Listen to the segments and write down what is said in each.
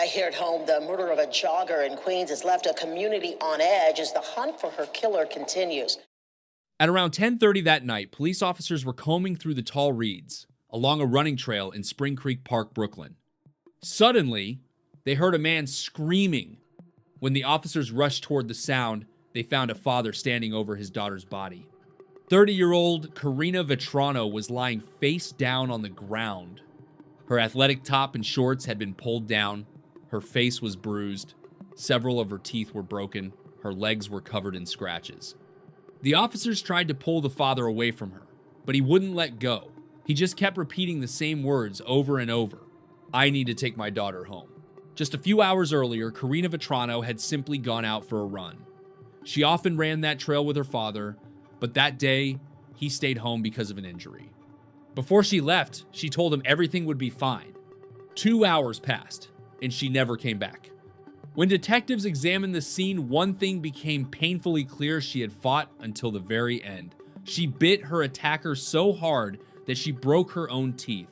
FBI here at home. The murder of a jogger in Queens has left a community on edge as the hunt for her killer continues. At around 10:30 that night, police officers were combing through the tall reeds along a running trail in Spring Creek Park, Brooklyn. Suddenly, they heard a man screaming. When the officers rushed toward the sound, they found a father standing over his daughter's body. 30-year-old Karina Vetrano was lying face down on the ground. Her athletic top and shorts had been pulled down. Her face was bruised. Several of her teeth were broken. Her legs were covered in scratches. The officers tried to pull the father away from her, but he wouldn't let go. He just kept repeating the same words over and over. "I need to take my daughter home." Just a few hours earlier, Karina Vetrano had simply gone out for a run. She often ran that trail with her father, but that day, he stayed home because of an injury. Before she left, she told him everything would be fine. 2 hours passed, and she never came back. When detectives examined the scene, one thing became painfully clear: she had fought until the very end. She bit her attacker so hard that she broke her own teeth.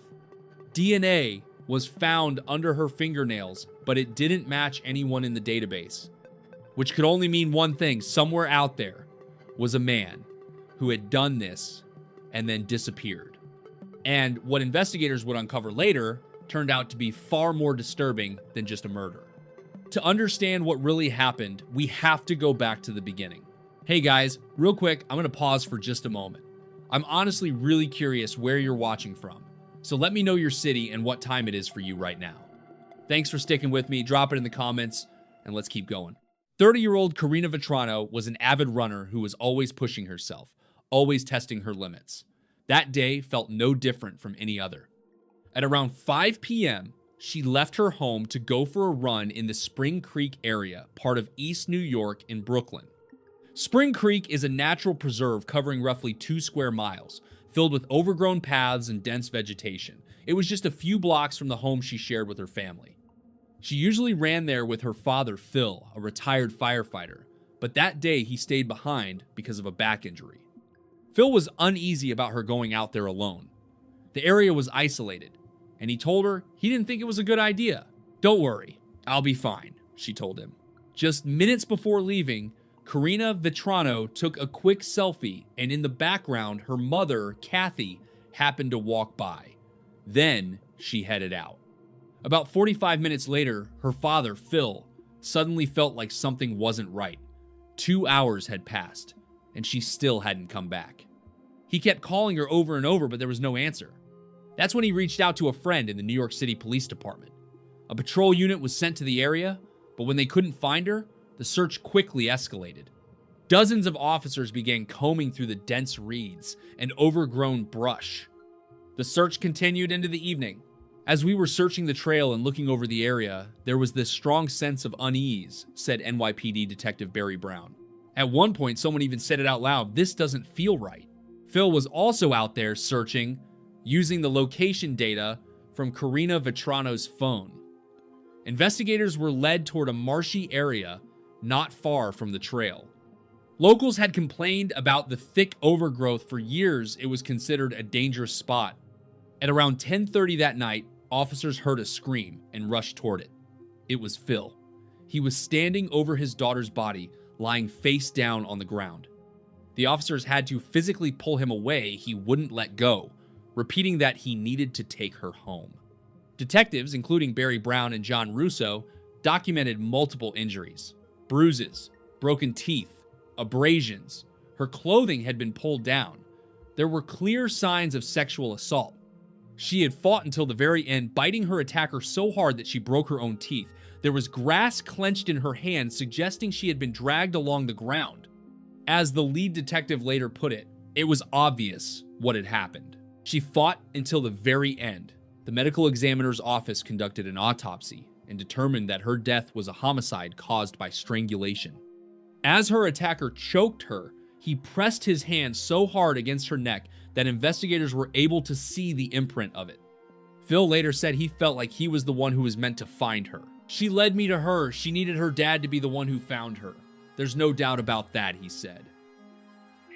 DNA was found under her fingernails, but it didn't match anyone in the database, which could only mean one thing: somewhere out there was a man who had done this and then disappeared. And what investigators would uncover later turned out to be far more disturbing than just a murder. To understand what really happened, we have to go back to the beginning. Hey guys, real quick, I'm going to pause for just a moment. I'm honestly really curious where you're watching from, so let me know your city and what time it is for you right now. Thanks for sticking with me. Drop it in the comments, and let's keep going. 30-year-old Karina Vetrano was an avid runner who was always pushing herself, always testing her limits. That day felt no different from any other. At around 5 p.m., she left her home to go for a run in the Spring Creek area, part of East New York in Brooklyn. Spring Creek is a natural preserve covering roughly 2 square miles, filled with overgrown paths and dense vegetation. It was just a few blocks from the home she shared with her family. She usually ran there with her father, Phil, a retired firefighter, but that day he stayed behind because of a back injury. Phil was uneasy about her going out there alone. The area was isolated, and he told her he didn't think it was a good idea. "Don't worry, I'll be fine," she told him. Just minutes before leaving, Karina Vetrano took a quick selfie, and in the background, her mother, Kathy, happened to walk by. Then she headed out. About 45 minutes later, her father, Phil, suddenly felt like something wasn't right. 2 hours had passed, and she still hadn't come back. He kept calling her over and over, but there was no answer. That's when he reached out to a friend in the New York City Police Department. A patrol unit was sent to the area, but when they couldn't find her, the search quickly escalated. Dozens of officers began combing through the dense reeds and overgrown brush. The search continued into the evening. As we were searching the trail and looking over the area, there was this strong sense of unease, said NYPD Detective Barry Brown. At one point, someone even said it out loud: "This doesn't feel right." Phil was also out there searching, using the location data from Karina Vetrano's phone. Investigators were led toward a marshy area not far from the trail. Locals had complained about the thick overgrowth for years. It was considered a dangerous spot. At around 10:30 that night, officers heard a scream and rushed toward it. It was Phil. He was standing over his daughter's body, lying face down on the ground. The officers had to physically pull him away. He wouldn't let go, repeating that he needed to take her home. Detectives, including Barry Brown and John Russo, documented multiple injuries: bruises, broken teeth, abrasions. Her clothing had been pulled down. There were clear signs of sexual assault. She had fought until the very end, biting her attacker so hard that she broke her own teeth. There was grass clenched in her hand, suggesting she had been dragged along the ground. As the lead detective later put it, it was obvious what had happened. She fought until the very end. The medical examiner's office conducted an autopsy and determined that her death was a homicide caused by strangulation. As her attacker choked her, he pressed his hand so hard against her neck that investigators were able to see the imprint of it. Phil later said he felt like he was the one who was meant to find her. "She led me to her. She needed her dad to be the one who found her. There's no doubt about that," he said.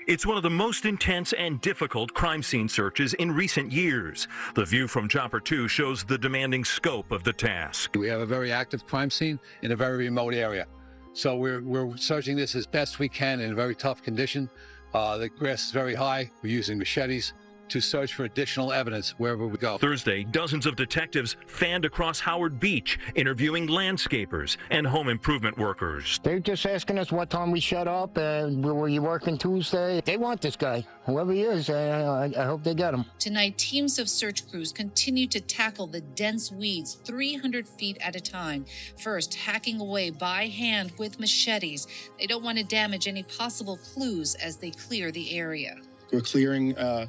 It's one of the most intense and difficult crime scene searches in recent years. The view from Chopper 2 shows the demanding scope of the task. We have a very active crime scene in a very remote area. So we're searching this as best we can in a very tough condition. The grass is very high. We're using machetes to search for additional evidence wherever we go. Thursday, dozens of detectives fanned across Howard Beach, interviewing landscapers and home improvement workers. They're just asking us what time we shut up and were you working Tuesday. They want this guy, whoever he is. I hope they get him. Tonight, teams of search crews continue to tackle the dense weeds 300 feet at a time. First, hacking away by hand with machetes. They don't want to damage any possible clues as they clear the area. We're clearing a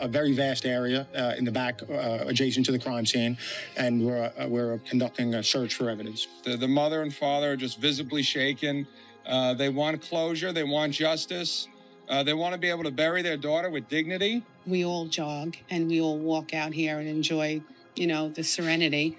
very vast area in the back adjacent to the crime scene, and we're conducting a search for evidence. The mother and father are just visibly shaken. They want closure. They want justice. They want to be able to bury their daughter with dignity. We all jog and we all walk out here and enjoy, the serenity.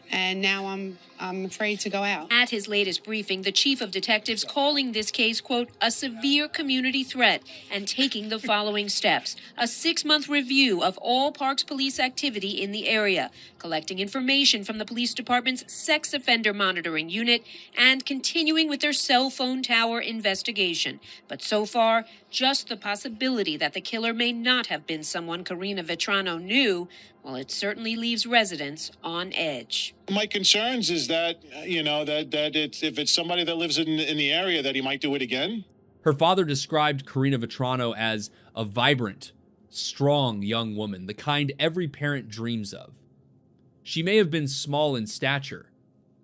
And now I'm afraid to go out. At his latest briefing, the chief of detectives calling this case, quote, a severe community threat and taking the following steps. A 6-month review of all Parks police activity in the area, collecting information from the police department's sex offender monitoring unit, and continuing with their cell phone tower investigation. But so far, just the possibility that the killer may not have been someone Karina Vetrano knew, well, it certainly leaves residents on edge. My concerns is that, if it's somebody that lives in the area, that he might do it again. Her father described Karina Vetrano as a vibrant, strong young woman, the kind every parent dreams of. She may have been small in stature,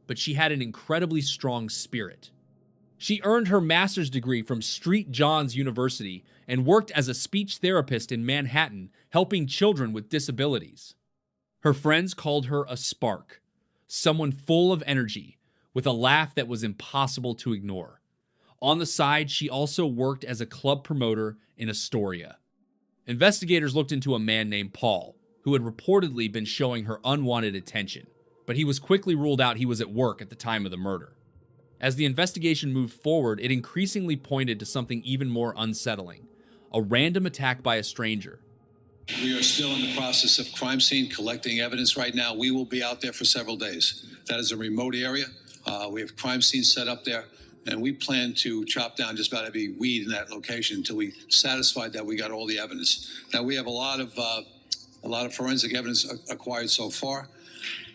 but she had an incredibly strong spirit. She earned her master's degree from St. John's University and worked as a speech therapist in Manhattan, helping children with disabilities. Her friends called her a spark, someone full of energy, with a laugh that was impossible to ignore. On the side, she also worked as a club promoter in Astoria. Investigators looked into a man named Paul, who had reportedly been showing her unwanted attention, but he was quickly ruled out he was at work at the time of the murder. As the investigation moved forward, it increasingly pointed to something even more unsettling: a random attack by a stranger. We are still in the process of crime scene collecting evidence right now. We will be out there for several days. That is a remote area. We have crime scenes set up there, and we plan to chop down just about every weed in that location until we satisfied that we got all the evidence. Now, we have a lot of forensic evidence acquired so far,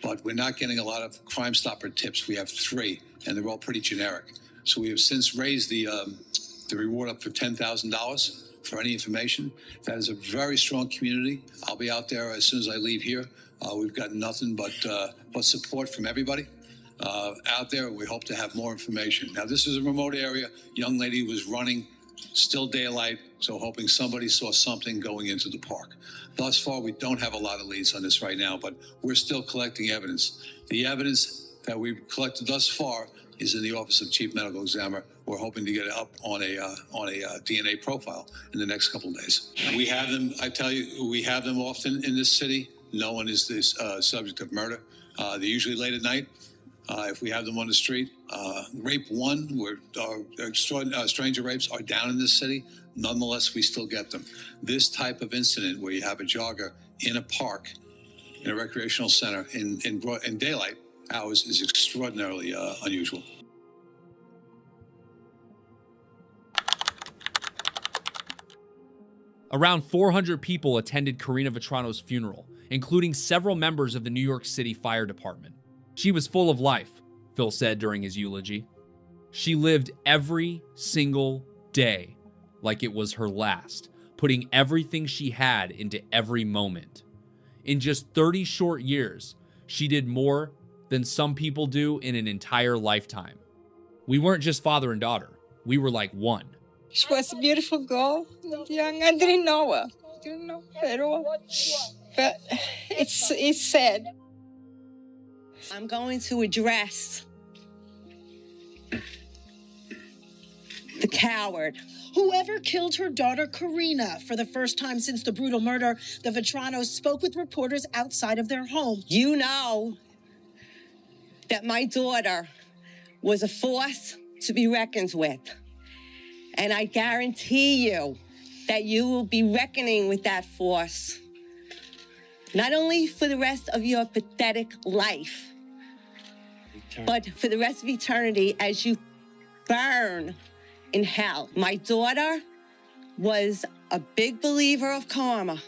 but we're not getting a lot of Crime Stopper tips. We have 3, and they're all pretty generic. So we have since raised the reward up for $10,000 for any information. That is a very strong community. I'll be out there as soon as I leave here. We've got nothing but support from everybody out there. We hope to have more information. Now, this is a remote area. Young lady was running, still daylight, so hoping somebody saw something going into the park. Thus far, we don't have a lot of leads on this right now, but we're still collecting evidence. The evidence that we've collected thus far is in the Office of Chief Medical Examiner. We're hoping to get it up on a DNA profile in the next couple of days. We have them, I tell you, we have them often in this city. No one is this subject of murder. They're usually late at night. If we have them on the street, rape 1, where stranger rapes are down in this city. Nonetheless, we still get them. This type of incident where you have a jogger in a park, in a recreational center, in daylight hours is extraordinarily unusual. Around 400 people attended Karina Vetrano's funeral, including several members of the New York City Fire Department. She was full of life, Phil said during his eulogy. She lived every single day like it was her last, putting everything she had into every moment. In just 30 short years, she did more than some people do in an entire lifetime. We weren't just father and daughter. We were like one. She was a beautiful girl, young. I didn't know her. Didn't know her at all. But it's sad. I'm going to address the coward. Whoever killed her daughter, Karina, for the first time since the brutal murder, the Vetranos spoke with reporters outside of their home. You know that my daughter was a force to be reckoned with. And I guarantee you that you will be reckoning with that force, not only for the rest of your pathetic life, but for the rest of eternity as you burn in hell. My daughter was a big believer of karma.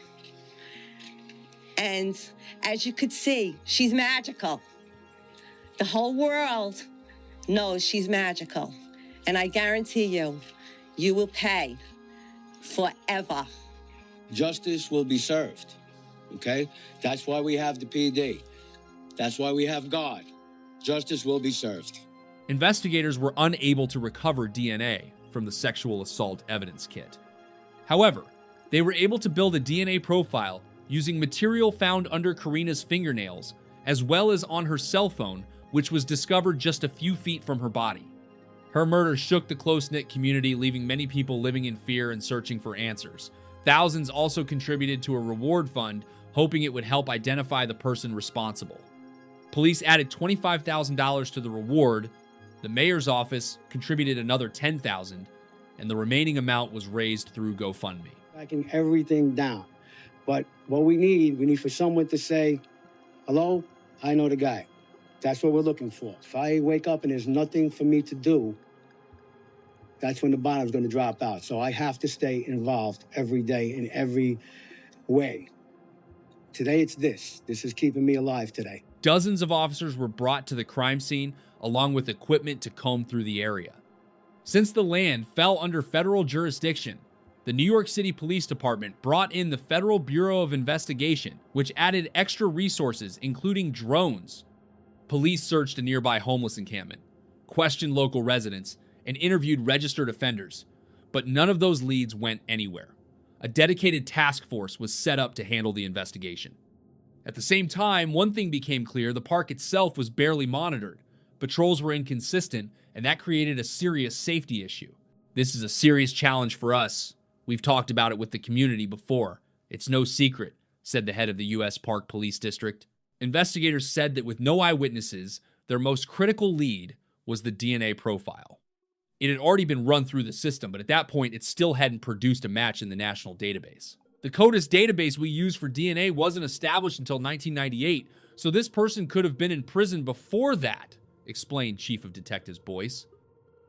And as you could see, she's magical. The whole world knows she's magical. And I guarantee you, you will pay forever. Justice will be served, okay? That's why we have the PD. That's why we have God. Justice will be served. Investigators were unable to recover DNA from the sexual assault evidence kit. However, they were able to build a DNA profile using material found under Karina's fingernails, as well as on her cell phone, which was discovered just a few feet from her body. Her murder shook the close-knit community, leaving many people living in fear and searching for answers. Thousands also contributed to a reward fund, hoping it would help identify the person responsible. Police added $25,000 to the reward. The mayor's office contributed another $10,000, and the remaining amount was raised through GoFundMe. Backing everything down. But what we need for someone to say, hello, I know the guy. That's what we're looking for. If I wake up and there's nothing for me to do, that's when the bottom's going to drop out. So I have to stay involved every day in every way. Today it's this. This is keeping me alive today. Dozens of officers were brought to the crime scene, along with equipment to comb through the area. Since the land fell under federal jurisdiction, the New York City Police Department brought in the Federal Bureau of Investigation, which added extra resources, including drones. Police searched a nearby homeless encampment, questioned local residents, and interviewed registered offenders, but none of those leads went anywhere. A dedicated task force was set up to handle the investigation. At the same time, one thing became clear: the park itself was barely monitored. Patrols were inconsistent, and that created a serious safety issue. This is a serious challenge for us. We've talked about it with the community before. It's no secret, said the head of the U.S. Park Police District. Investigators said that with no eyewitnesses, their most critical lead was the DNA profile. It had already been run through the system, but at that point, it still hadn't produced a match in the national database. The CODIS database we use for DNA wasn't established until 1998, so this person could have been in prison before that, explained Chief of Detectives Boyce.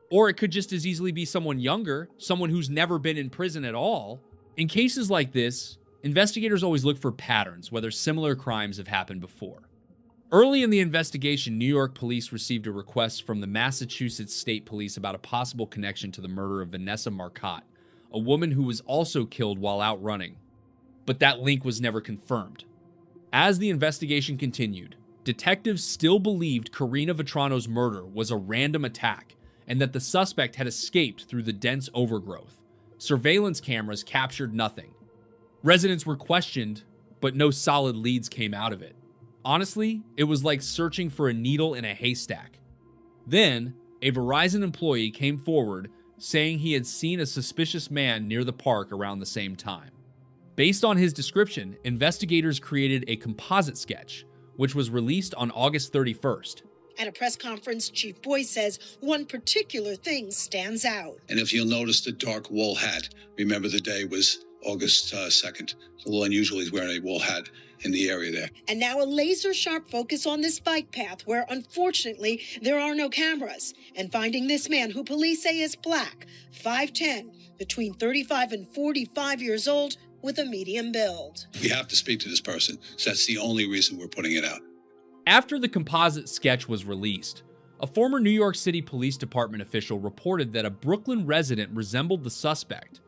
Or it could just as easily be someone younger, someone who's never been in prison at all. In cases like this, investigators always look for patterns, whether similar crimes have happened before. Early in the investigation, New York police received a request from the Massachusetts State Police about a possible connection to the murder of Vanessa Marcotte, a woman who was also killed while out running. But that link was never confirmed. As the investigation continued, detectives still believed Karina Vetrano's murder was a random attack, and that the suspect had escaped through the dense overgrowth. Surveillance cameras captured nothing. Residents were questioned, but no solid leads came out of it. Honestly, it was like searching for a needle in a haystack. Then, a Verizon employee came forward saying he had seen a suspicious man near the park around the same time. Based on his description, investigators created a composite sketch, which was released on August 31st. At a press conference, Chief Boyce says one particular thing stands out. And if you'll notice the dark wool hat, remember the day was August 2nd. It's a little unusual he's wearing a wool hat in the area there. And now a laser-sharp focus on this bike path where, unfortunately, there are no cameras. And finding this man, who police say is black, 5'10", between 35 and 45 years old, with a medium build. We have to speak to this person, so that's the only reason we're putting it out. After the composite sketch was released, a former New York City Police Department official reported that a Brooklyn resident resembled the suspect.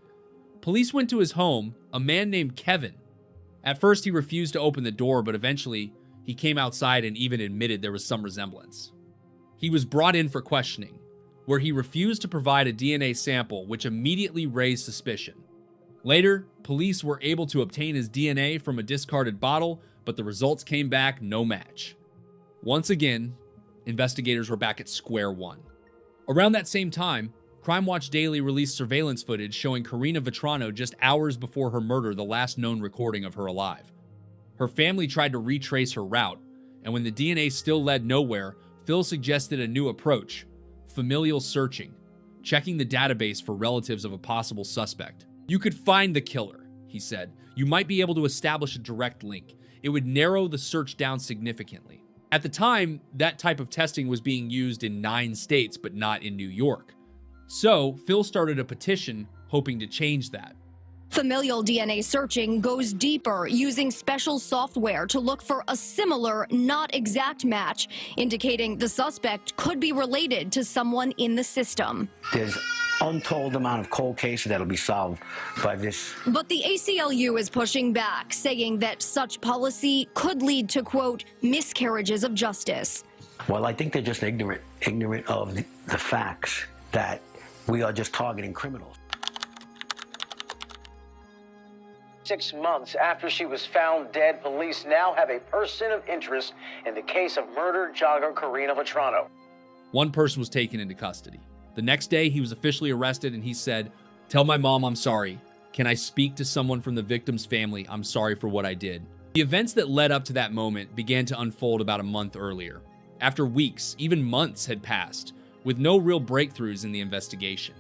Police went to his home, a man named Kevin. At first, he refused to open the door, but eventually, he came outside and even admitted there was some resemblance. He was brought in for questioning, where he refused to provide a DNA sample, which immediately raised suspicion. Later, police were able to obtain his DNA from a discarded bottle, but the results came back no match. Once again, investigators were back at square one. Around that same time, Crime Watch Daily released surveillance footage showing Karina Vetrano just hours before her murder, the last known recording of her alive. Her family tried to retrace her route, and when the DNA still led nowhere, Phil suggested a new approach: familial searching, checking the database for relatives of a possible suspect. You could find the killer, he said. You might be able to establish a direct link. It would narrow the search down significantly. At the time, that type of testing was being used in 9 states, but not in New York. So, Phil started a petition hoping to change that. Familial DNA searching goes deeper, using special software to look for a similar, not exact match, indicating the suspect could be related to someone in the system. There's untold amount of cold cases that'll be solved by this. But the ACLU is pushing back, saying that such policy could lead to, quote, miscarriages of justice. Well, I think they're just ignorant of the facts that we are just targeting criminals. 6 months after she was found dead, police now have a person of interest in the case of murdered jogger Karina Vetrano. One person was taken into custody. The next day, he was officially arrested and he said, "Tell my mom I'm sorry. Can I speak to someone from the victim's family? I'm sorry for what I did." The events that led up to that moment began to unfold about a month earlier. After weeks, even months had passed, with no real breakthroughs in the investigation.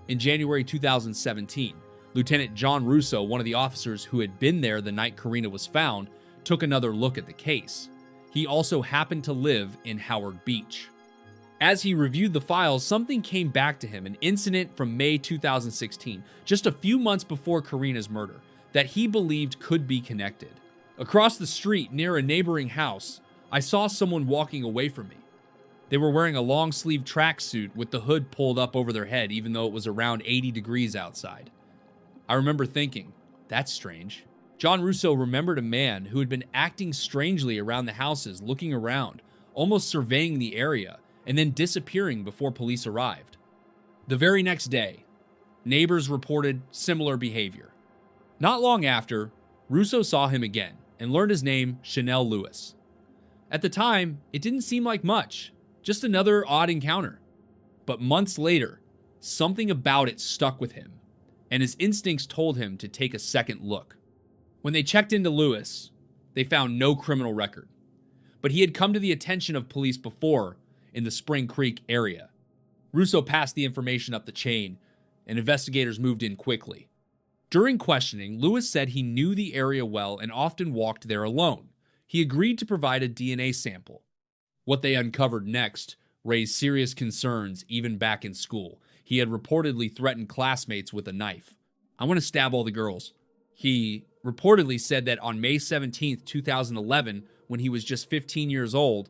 In January 2017, Lieutenant John Russo, one of the officers who had been there the night Karina was found, took another look at the case. He also happened to live in Howard Beach. As he reviewed the files, something came back to him, an incident from May 2016, just a few months before Karina's murder, that he believed could be connected. Across the street, near a neighboring house, I saw someone walking away from me. They were wearing a long-sleeved tracksuit with the hood pulled up over their head, even though it was around 80 degrees outside. I remember thinking, that's strange. John Russo remembered a man who had been acting strangely around the houses, looking around, almost surveying the area, and then disappearing before police arrived. The very next day, neighbors reported similar behavior. Not long after, Russo saw him again and learned his name, Chanel Lewis. At the time, it didn't seem like much, just another odd encounter. But months later, something about it stuck with him, and his instincts told him to take a second look. When they checked into Lewis, they found no criminal record, but he had come to the attention of police before in the Spring Creek area. Russo passed the information up the chain, and investigators moved in quickly. During questioning, Lewis said he knew the area well and often walked there alone. He agreed to provide a DNA sample. What they uncovered next raised serious concerns even back in school. He had reportedly threatened classmates with a knife. "I want to stab all the girls." He reportedly said that on May 17th, 2011, when he was just 15 years old,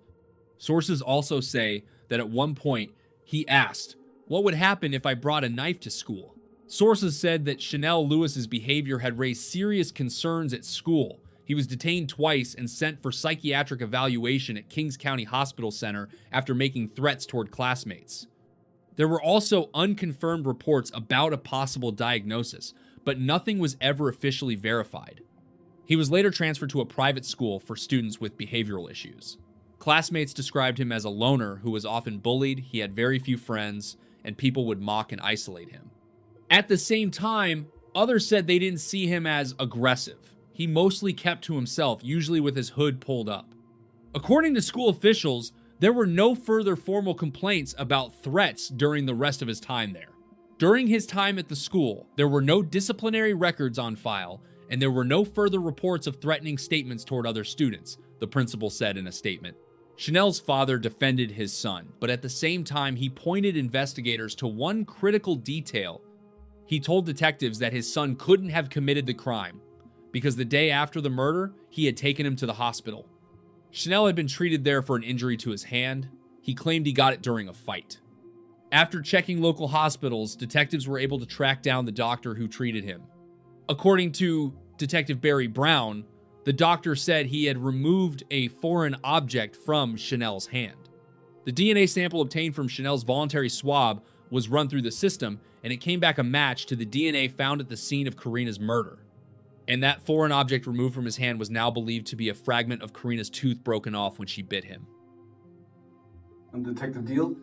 sources also say that at one point he asked, "What would happen if I brought a knife to school?" Sources said that Chanel Lewis's behavior had raised serious concerns at school. He was detained twice and sent for psychiatric evaluation at Kings County Hospital Center after making threats toward classmates. There were also unconfirmed reports about a possible diagnosis, but nothing was ever officially verified. He was later transferred to a private school for students with behavioral issues. Classmates described him as a loner who was often bullied, he had very few friends, and people would mock and isolate him. At the same time, others said they didn't see him as aggressive. He mostly kept to himself, usually with his hood pulled up. According to school officials, there were no further formal complaints about threats during the rest of his time there. During his time at the school, there were no disciplinary records on file, and there were no further reports of threatening statements toward other students, the principal said in a statement. Chanel's father defended his son, but at the same time, he pointed investigators to one critical detail. He told detectives that his son couldn't have committed the crime, because the day after the murder, he had taken him to the hospital. Chanel had been treated there for an injury to his hand. He claimed he got it during a fight. After checking local hospitals, detectives were able to track down the doctor who treated him. According to Detective Barry Brown, the doctor said he had removed a foreign object from Chanel's hand. The DNA sample obtained from Chanel's voluntary swab was run through the system, and it came back a match to the DNA found at the scene of Karina's murder. And that foreign object removed from his hand was now believed to be a fragment of Karina's tooth broken off when she bit him. I'm Detective Deal.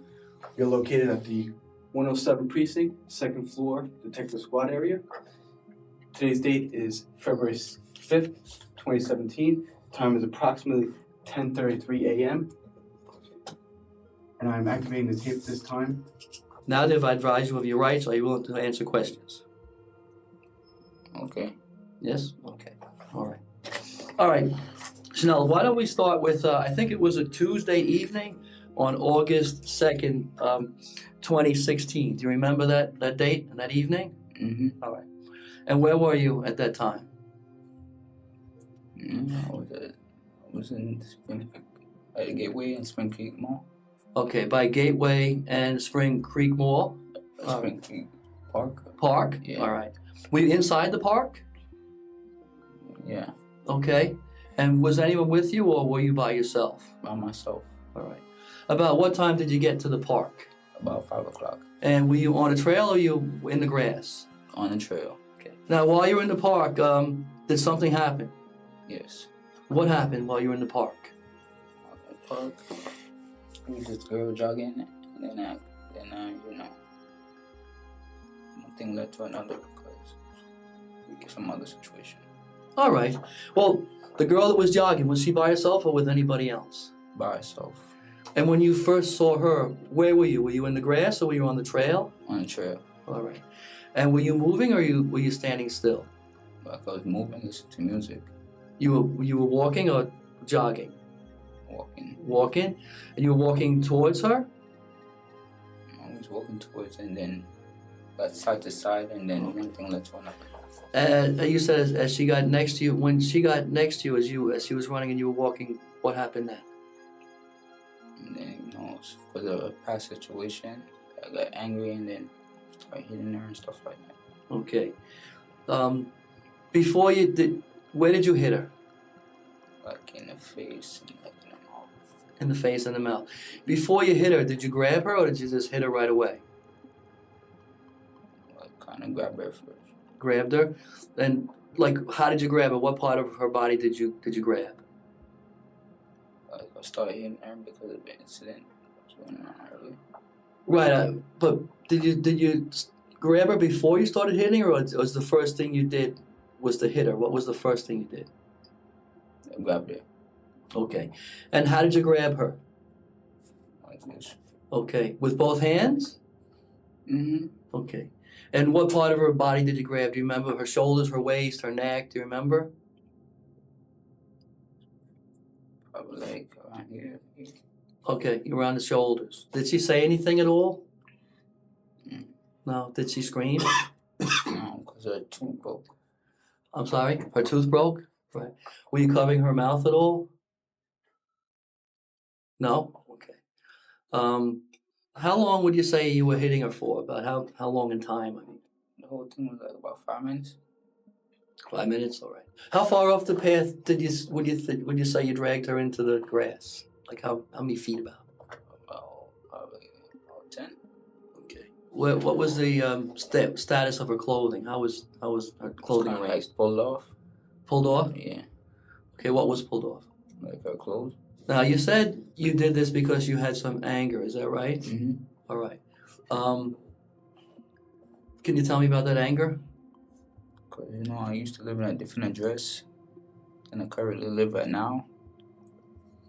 We are located at the 107 Precinct, second floor, Detective Squad area. Today's date is February 5th, 2017. Time is approximately 10:33 a.m. And I'm activating the tape at this time. Now that I've advised you of your rights, are you willing to answer questions? Okay. Yes? Okay. All right. All right. Chanel, why don't we start with, I think it was a Tuesday evening on August 2nd, 2016. Do you remember that date and that evening? Mm-hmm. All right. And where were you at that time? I was in at the Gateway and Spring Creek Mall. Okay, by Gateway and Spring Creek Mall? Spring Creek Park. Park? Yeah. All right. Were you inside the park? Yeah. Okay. And was anyone with you, or were you by yourself? By myself. All right. About what time did you get to the park? About 5 o'clock. And were you on a trail or you in the grass? On the trail. Okay. Now, while you were in the park, did something happen? Yes. What happened while you were in the park? Park. We was this girl jogging, and then you know, one thing led to another because we get some other situation. All right. Well, the girl that was jogging, was she by herself or with anybody else? By herself. And when you first saw her, where were you? Were you in the grass or were you on the trail? On the trail. All right. And were you moving or were you standing still? Like I was moving, listening to music. You were walking or jogging? Walking. Walking? And you were walking towards her? I was walking towards and then got side to side and then one thing led to another. You said as she got next to you, when she got next to you as she was running and you were walking, what happened then? And then, you know, for the past situation, I got angry and then started hitting her and stuff like that. Okay. Before you did, where did you hit her? Like in the face and like in the mouth. In the face and the mouth. Before you hit her, did you grab her or did you just hit her right away? Like kind of grabbed her first. Grabbed her? And like, how did you grab her? What part of her body did you grab? Like I started hitting her because of the incident that was going on earlier. Right, but did you grab her before you started hitting her, or was the first thing you did was to hit her? What was the first thing you did? I grabbed her. Okay. And how did you grab her? Like this. Okay. With both hands? Mm-hmm. Okay. And what part of her body did you grab? Do you remember her shoulders, her waist, her neck? Do you remember? Probably like around here. Okay, around the shoulders. Did she say anything at all? Mm. No. Did she scream? No, because her tooth broke. I'm sorry? Her tooth broke? Right. Were you covering her mouth at all? No? Okay. How long would you say you were hitting her for? About how long in time? I mean, the whole thing was like about 5 minutes. 5 minutes, all right. How far off the path would you say you dragged her into the grass? Like how many feet about? Probably about 10. Okay. What was the status of her clothing? How was her clothing? Kind of like pulled off. Pulled off? Yeah. Okay, what was pulled off? Like her clothes. Now, you said you did this because you had some anger, is that right? Mm-hmm. All right. Can you tell me about that anger? Because, you know, I used to live in a different address than I currently live at now.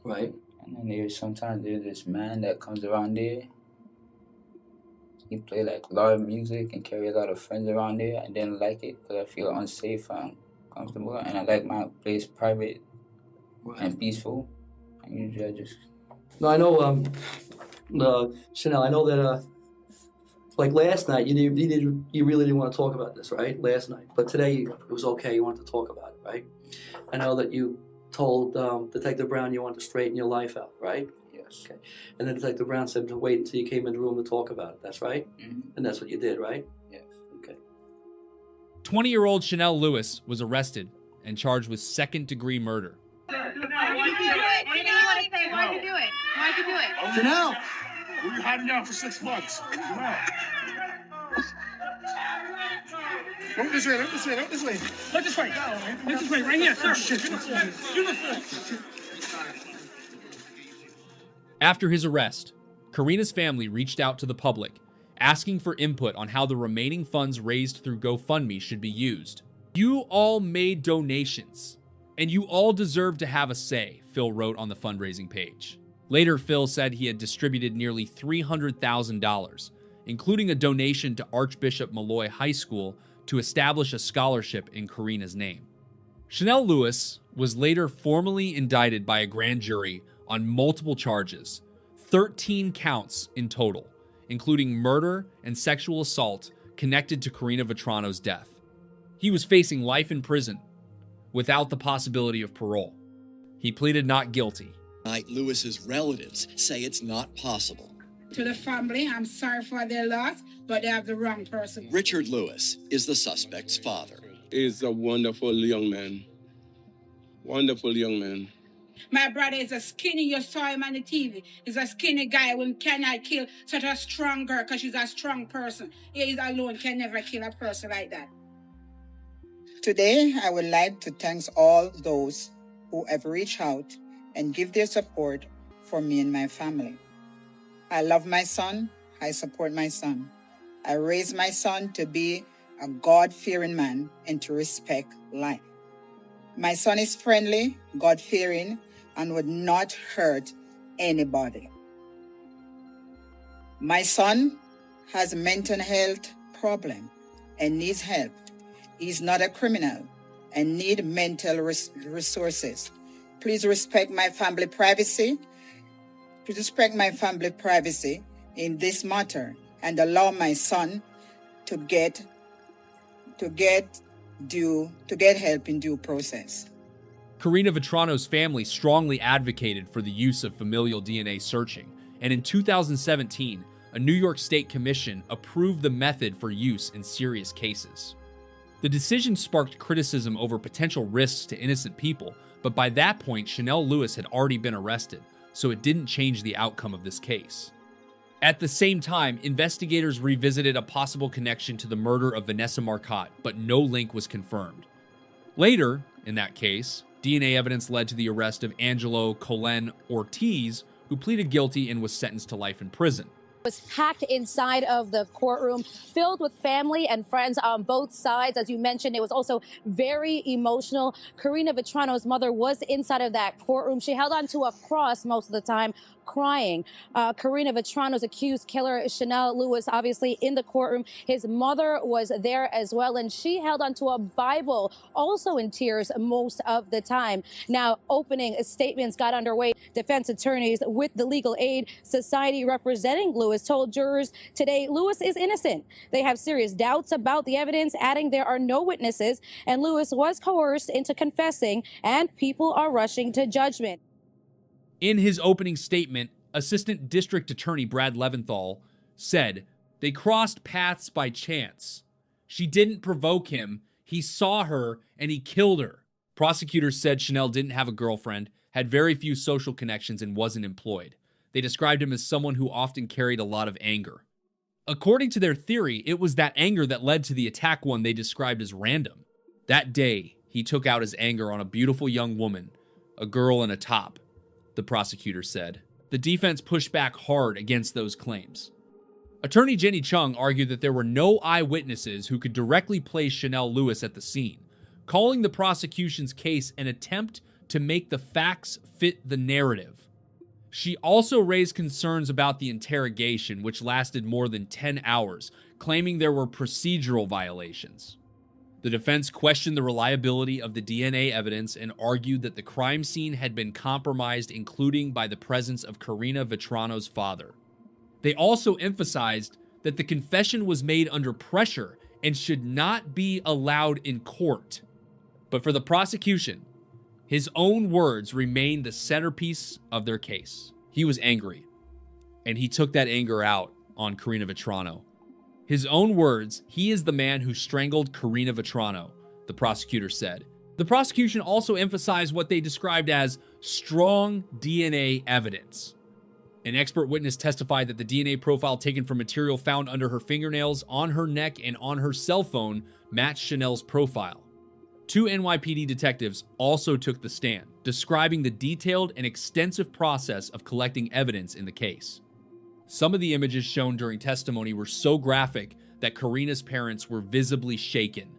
Right. And then sometimes there's this man that comes around there. He play like loud music and carry a lot of friends around there. I didn't like it because I feel unsafe and comfortable. And I like my place private and peaceful. And usually I just... No, I know, Chanel, I know that, like last night, you really didn't want to talk about this, right? Last night. But today, it was okay. You wanted to talk about it, right? I know that you told Detective Brown you wanted to straighten your life out, right? Yes. Okay. And then Detective Brown said to wait until you came in the room to talk about it. That's right? Mm-hmm. And that's what you did, right? Yes. Okay. 20-year-old Chanel Lewis was arrested and charged with second-degree murder. Why'd you do it? Janelle! We were hiding out for 6 months. Janelle. Look this way, look this way, look this way. Look this way. Look this way, right here, sir. After his arrest, Karina's family reached out to the public, asking for input on how the remaining funds raised through GoFundMe should be used. You all made donations, and you all deserve to have a say, Phil wrote on the fundraising page. Later, Phil said he had distributed nearly $300,000, including a donation to Archbishop Malloy High School to establish a scholarship in Karina's name. Chanel Lewis was later formally indicted by a grand jury on multiple charges, 13 counts in total, including murder and sexual assault connected to Karina Vetrano's death. He was facing life in prison without the possibility of parole. He pleaded not guilty. Lewis's relatives say it's not possible. To the family, I'm sorry for their loss, but they have the wrong person. Richard Lewis is the suspect's father. He's a wonderful young man. Wonderful young man. My brother is a skinny, you saw him on the TV. He's a skinny guy who cannot kill such a strong girl because she's a strong person. He alone can never kill a person like that. Today, I would like to thank all those who have reached out and give their support for me and my family. I love my son. I support my son. I raised my son to be a God-fearing man and to respect life. My son is friendly, God-fearing, and would not hurt anybody. My son has a mental health problem and needs help. He's not a criminal and needs mental resources. Please respect my family privacy. Please respect my family privacy in this matter and allow my son to get help in due process. Karina Vetrano's family strongly advocated for the use of familial DNA searching, and in 2017, a New York State commission approved the method for use in serious cases. The decision sparked criticism over potential risks to innocent people, but by that point, Chanel Lewis had already been arrested, so it didn't change the outcome of this case. At the same time, investigators revisited a possible connection to the murder of Vanessa Marcotte, but no link was confirmed. Later, in that case, DNA evidence led to the arrest of Angelo Colen Ortiz, who pleaded guilty and was sentenced to life in prison. Was packed inside of the courtroom, filled with family and friends on both sides. As you mentioned, it was also very emotional. Karina Vetrano's mother was inside of that courtroom. She held onto a cross most of the time, crying. Karina Vetrano's accused killer, Chanel Lewis, obviously in the courtroom. His mother was there as well, and she held onto a Bible, also in tears most of the time. Now, opening statements got underway. Defense attorneys with the Legal Aid Society representing Lewis told jurors today Lewis is innocent. They have serious doubts about the evidence, adding there are no witnesses, and Lewis was coerced into confessing, and people are rushing to judgment. In his opening statement, Assistant District Attorney Brad Leventhal said, "They crossed paths by chance. She didn't provoke him. He saw her and he killed her." Prosecutors said Chanel didn't have a girlfriend, had very few social connections, and wasn't employed. They described him as someone who often carried a lot of anger. According to their theory, it was that anger that led to the attack one they described as random. That day, he took out his anger on a beautiful young woman, a girl in a top, the prosecutor said. The defense pushed back hard against those claims. Attorney Jenny Chung argued that there were no eyewitnesses who could directly place Chanel Lewis at the scene, calling the prosecution's case an attempt to make the facts fit the narrative. She also raised concerns about the interrogation, which lasted more than 10 hours, claiming there were procedural violations. The defense questioned the reliability of the DNA evidence and argued that the crime scene had been compromised, including by the presence of Karina Vetrano's father. They also emphasized that the confession was made under pressure and should not be allowed in court. But for the prosecution, his own words remained the centerpiece of their case. He was angry, and he took that anger out on Karina Vetrano. His own words, "He is the man who strangled Karina Vetrano," the prosecutor said. The prosecution also emphasized what they described as strong DNA evidence. An expert witness testified that the DNA profile taken from material found under her fingernails, on her neck, and on her cell phone matched Chanel's profile. 2 NYPD detectives also took the stand, describing the detailed and extensive process of collecting evidence in the case. Some of the images shown during testimony were so graphic that Karina's parents were visibly shaken.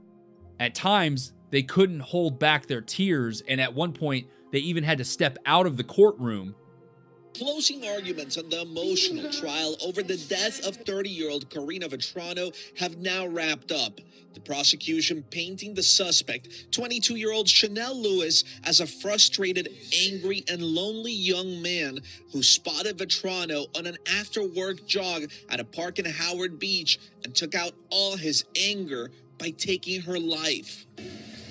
At times, they couldn't hold back their tears, and at one point, they even had to step out of the courtroom Closing arguments on the emotional trial over the death of 30-year-old Karina Vetrano have now wrapped up. The prosecution painting the suspect, 22-year-old Chanel Lewis, as a frustrated, angry, and lonely young man who spotted Vetrano on an after-work jog at a park in Howard Beach and took out all his anger by taking her life.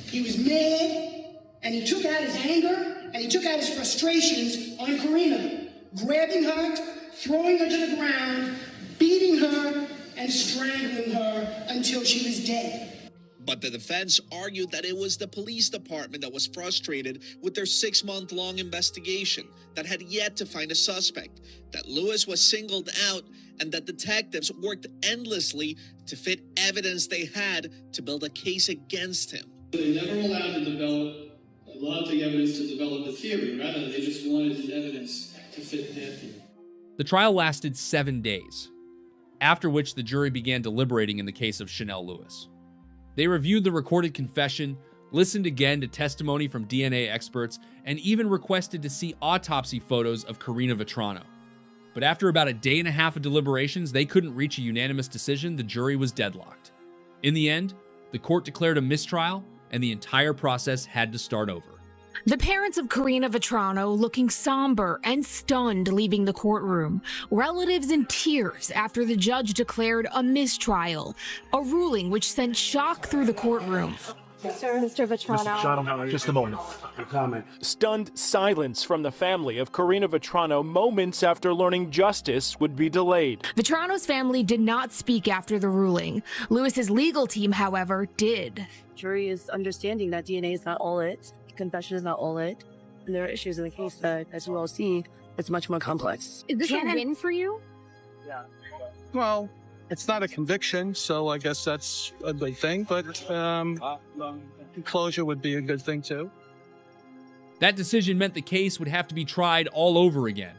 He was mad, and he took out his anger, and he took out his frustrations on Karina, grabbing her, throwing her to the ground, beating her, and strangling her until she was dead. But the defense argued that it was the police department that was frustrated with their 6-month-long investigation that had yet to find a suspect, that Lewis was singled out, and that detectives worked endlessly to fit evidence they had to build a case against him. They never allowed the evidence to develop a theory. Rather, they just wanted the evidence to fit their theory. The trial lasted 7 days, after which the jury began deliberating in the case of Chanel Lewis. They reviewed the recorded confession, listened again to testimony from DNA experts, and even requested to see autopsy photos of Karina Vetrano. But after about a day and a half of deliberations, they couldn't reach a unanimous decision. The jury was deadlocked. In the end, the court declared a mistrial, and the entire process had to start over. The parents of Karina Vetrano looking somber and stunned leaving the courtroom. Relatives in tears after the judge declared a mistrial, a ruling which sent shock through the courtroom. Sir, Mr. Vetrano. Just a moment. A comment. Stunned silence from the family of Karina Vetrano moments after learning justice would be delayed. Vetrano's family did not speak after the ruling. Lewis's legal team, however, did. Jury is understanding that DNA is not all it. Confession is not all it. And there are issues in the case that, as you all see, it's much more complex. Is this a win for you? Yeah. Well, it's not a conviction, so I guess that's a good thing, but closure would be a good thing too. That decision meant the case would have to be tried all over again,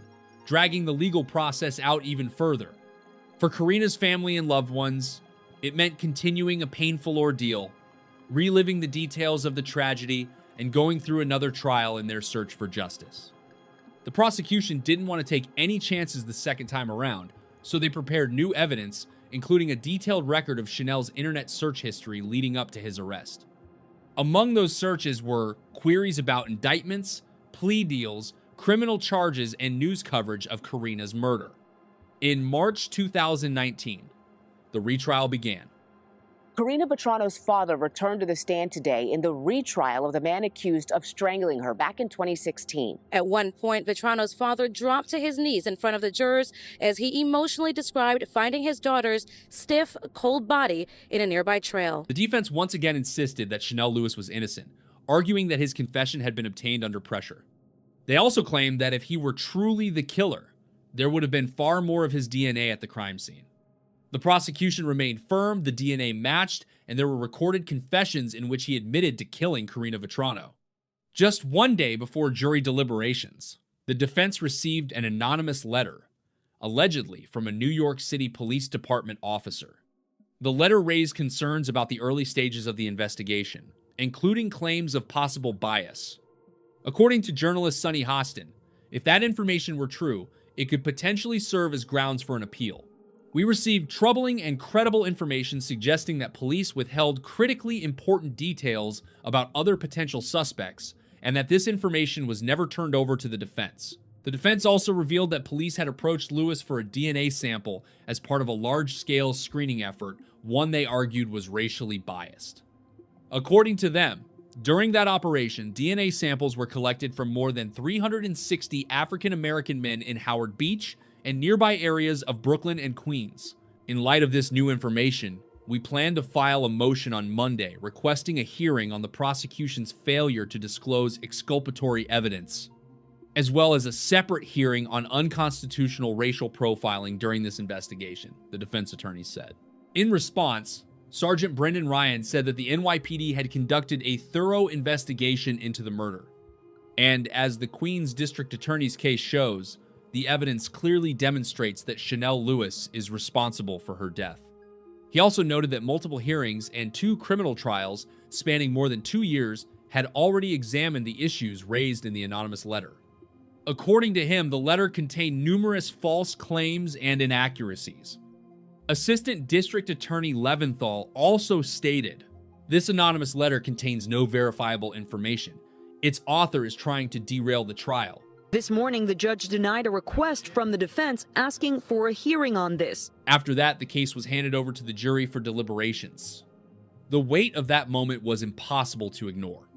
dragging the legal process out even further. For Karina's family and loved ones, it meant continuing a painful ordeal, reliving the details of the tragedy, and going through another trial in their search for justice. The prosecution didn't want to take any chances the second time around, so they prepared new evidence, including a detailed record of Chanel's internet search history leading up to his arrest. Among those searches were queries about indictments, plea deals, criminal charges, and news coverage of Karina's murder. In March 2019, the retrial began. Karina Vetrano's father returned to the stand today in the retrial of the man accused of strangling her back in 2016. At one point, Vetrano's father dropped to his knees in front of the jurors as he emotionally described finding his daughter's stiff, cold body in a nearby trail. The defense once again insisted that Chanel Lewis was innocent, arguing that his confession had been obtained under pressure. They also claimed that if he were truly the killer, there would have been far more of his DNA at the crime scene. The prosecution remained firm, the DNA matched, and there were recorded confessions in which he admitted to killing Karina Vetrano. Just one day before jury deliberations, the defense received an anonymous letter, allegedly from a New York City Police Department officer. The letter raised concerns about the early stages of the investigation, including claims of possible bias. According to journalist Sunny Hostin, if that information were true, it could potentially serve as grounds for an appeal. We received troubling and credible information suggesting that police withheld critically important details about other potential suspects, and that this information was never turned over to the defense. The defense also revealed that police had approached Lewis for a DNA sample as part of a large-scale screening effort, one they argued was racially biased. According to them, during that operation, DNA samples were collected from more than 360 African-American men in Howard Beach and nearby areas of Brooklyn and Queens. In light of this new information, we plan to file a motion on Monday requesting a hearing on the prosecution's failure to disclose exculpatory evidence, as well as a separate hearing on unconstitutional racial profiling during this investigation, the defense attorney said. In response, Sergeant Brendan Ryan said that the NYPD had conducted a thorough investigation into the murder. And as the Queens District Attorney's case shows, the evidence clearly demonstrates that Chanel Lewis is responsible for her death. He also noted that multiple hearings and 2 criminal trials spanning more than 2 years had already examined the issues raised in the anonymous letter. According to him, the letter contained numerous false claims and inaccuracies. Assistant District Attorney Leventhal also stated, "This anonymous letter contains no verifiable information. Its author is trying to derail the trial." This morning, the judge denied a request from the defense asking for a hearing on this. After that, the case was handed over to the jury for deliberations. The weight of that moment was impossible to ignore.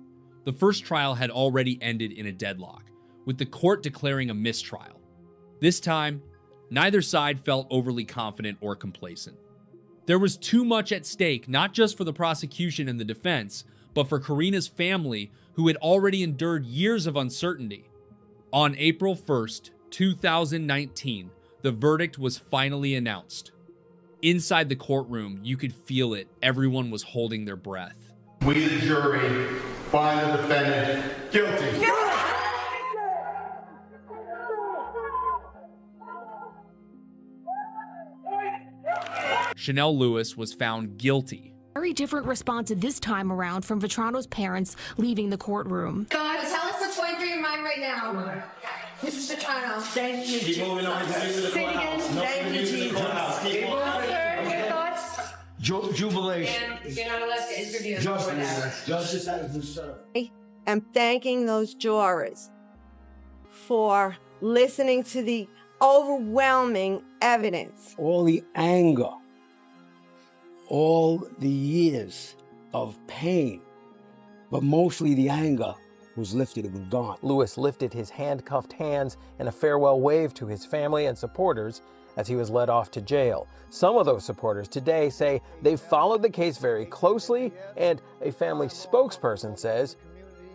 The first trial had already ended in a deadlock, with the court declaring a mistrial. This time, neither side felt overly confident or complacent. There was too much at stake, not just for the prosecution and the defense, but for Karina's family, who had already endured years of uncertainty. On April 1st, 2019, the verdict was finally announced. Inside the courtroom, you could feel it. Everyone was holding their breath. We, the jury, find the defendant guilty. Chanel Lewis was found guilty. Very different response this time around from Vetrano's parents leaving the courtroom. God, tell us what's going through your mind right now. Mrs. Vetrano. Thank you, Keep moving on. Say it again. Thank you, Jesus. Sir, your thoughts? Jubilation. You're not allowed to interview. Justice has been served. I'm thanking those jurors for listening to the overwhelming evidence. All the anger, all the years of pain, but mostly the anger was lifted and gone. Lewis lifted his handcuffed hands in a farewell wave to his family and supporters as he was led off to jail. Some of those supporters today say they followed the case very closely, and a family spokesperson says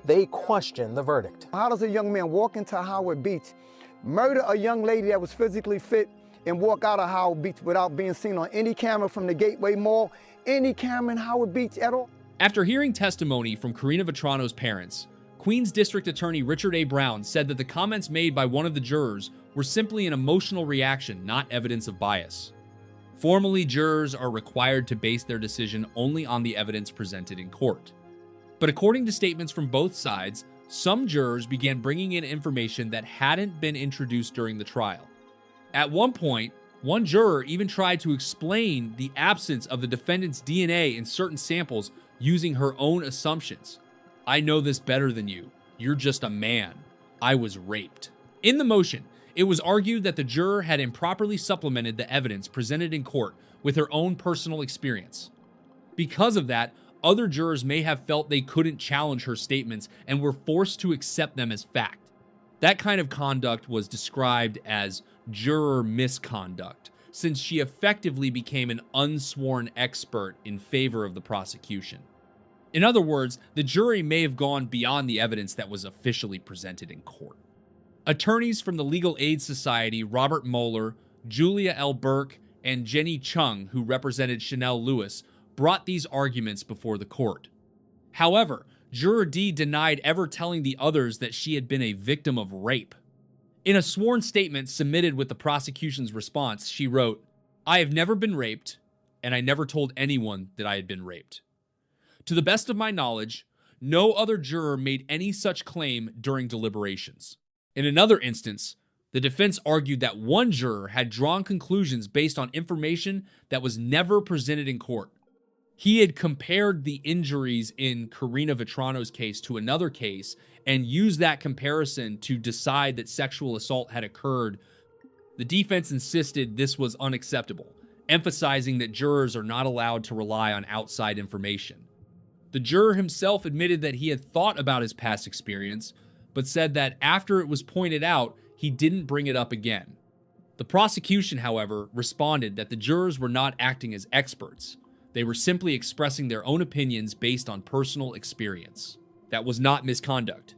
they question the verdict. How does a young man walk into Howard Beach, murder a young lady that was physically fit, and walk out of Howard Beach without being seen on any camera from the Gateway Mall, any camera in Howard Beach at all? After hearing testimony from Karina Vetrano's parents, Queens District Attorney Richard A. Brown said that the comments made by one of the jurors were simply an emotional reaction, not evidence of bias. Formally, jurors are required to base their decision only on the evidence presented in court. But according to statements from both sides, some jurors began bringing in information that hadn't been introduced during the trial. At one point, one juror even tried to explain the absence of the defendant's DNA in certain samples using her own assumptions. "I know this better than you. You're just a man. I was raped." In the motion, it was argued that the juror had improperly supplemented the evidence presented in court with her own personal experience. Because of that, other jurors may have felt they couldn't challenge her statements and were forced to accept them as fact. That kind of conduct was described as juror misconduct, since she effectively became an unsworn expert in favor of the prosecution. In other words, the jury may have gone beyond the evidence that was officially presented in court. Attorneys from the Legal Aid Society, Robert Moeller, Julia L. Burke, and Jenny Chung, who represented Chanel Lewis, brought these arguments before the court. However, Juror D denied ever telling the others that she had been a victim of rape. In a sworn statement submitted with the prosecution's response, she wrote, "I have never been raped, and I never told anyone that I had been raped. To the best of my knowledge, no other juror made any such claim during deliberations." In another instance, the defense argued that one juror had drawn conclusions based on information that was never presented in court. He had compared the injuries in Karina Vetrano's case to another case and used that comparison to decide that sexual assault had occurred. The defense insisted this was unacceptable, emphasizing that jurors are not allowed to rely on outside information. The juror himself admitted that he had thought about his past experience, but said that after it was pointed out, he didn't bring it up again. The prosecution, however, responded that the jurors were not acting as experts. They were simply expressing their own opinions based on personal experience. That was not misconduct.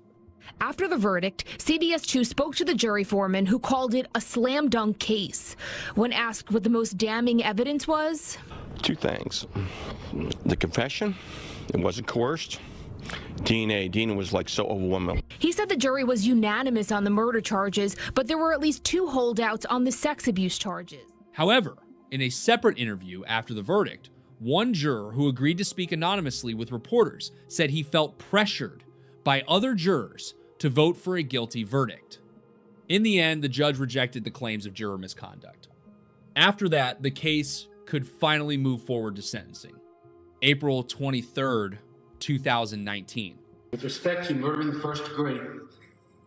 After the verdict, CBS 2 spoke to the jury foreman, who called it a slam dunk case. When asked what the most damning evidence was, two things. The confession, it wasn't coerced. DNA was like so overwhelming. He said the jury was unanimous on the murder charges, but there were at least 2 holdouts on the sex abuse charges. However, in a separate interview after the verdict, one juror who agreed to speak anonymously with reporters said he felt pressured by other jurors to vote for a guilty verdict. In the end, the judge rejected the claims of juror misconduct. After that, the case could finally move forward to sentencing. April 23rd, 2019. With respect to murder in the first degree,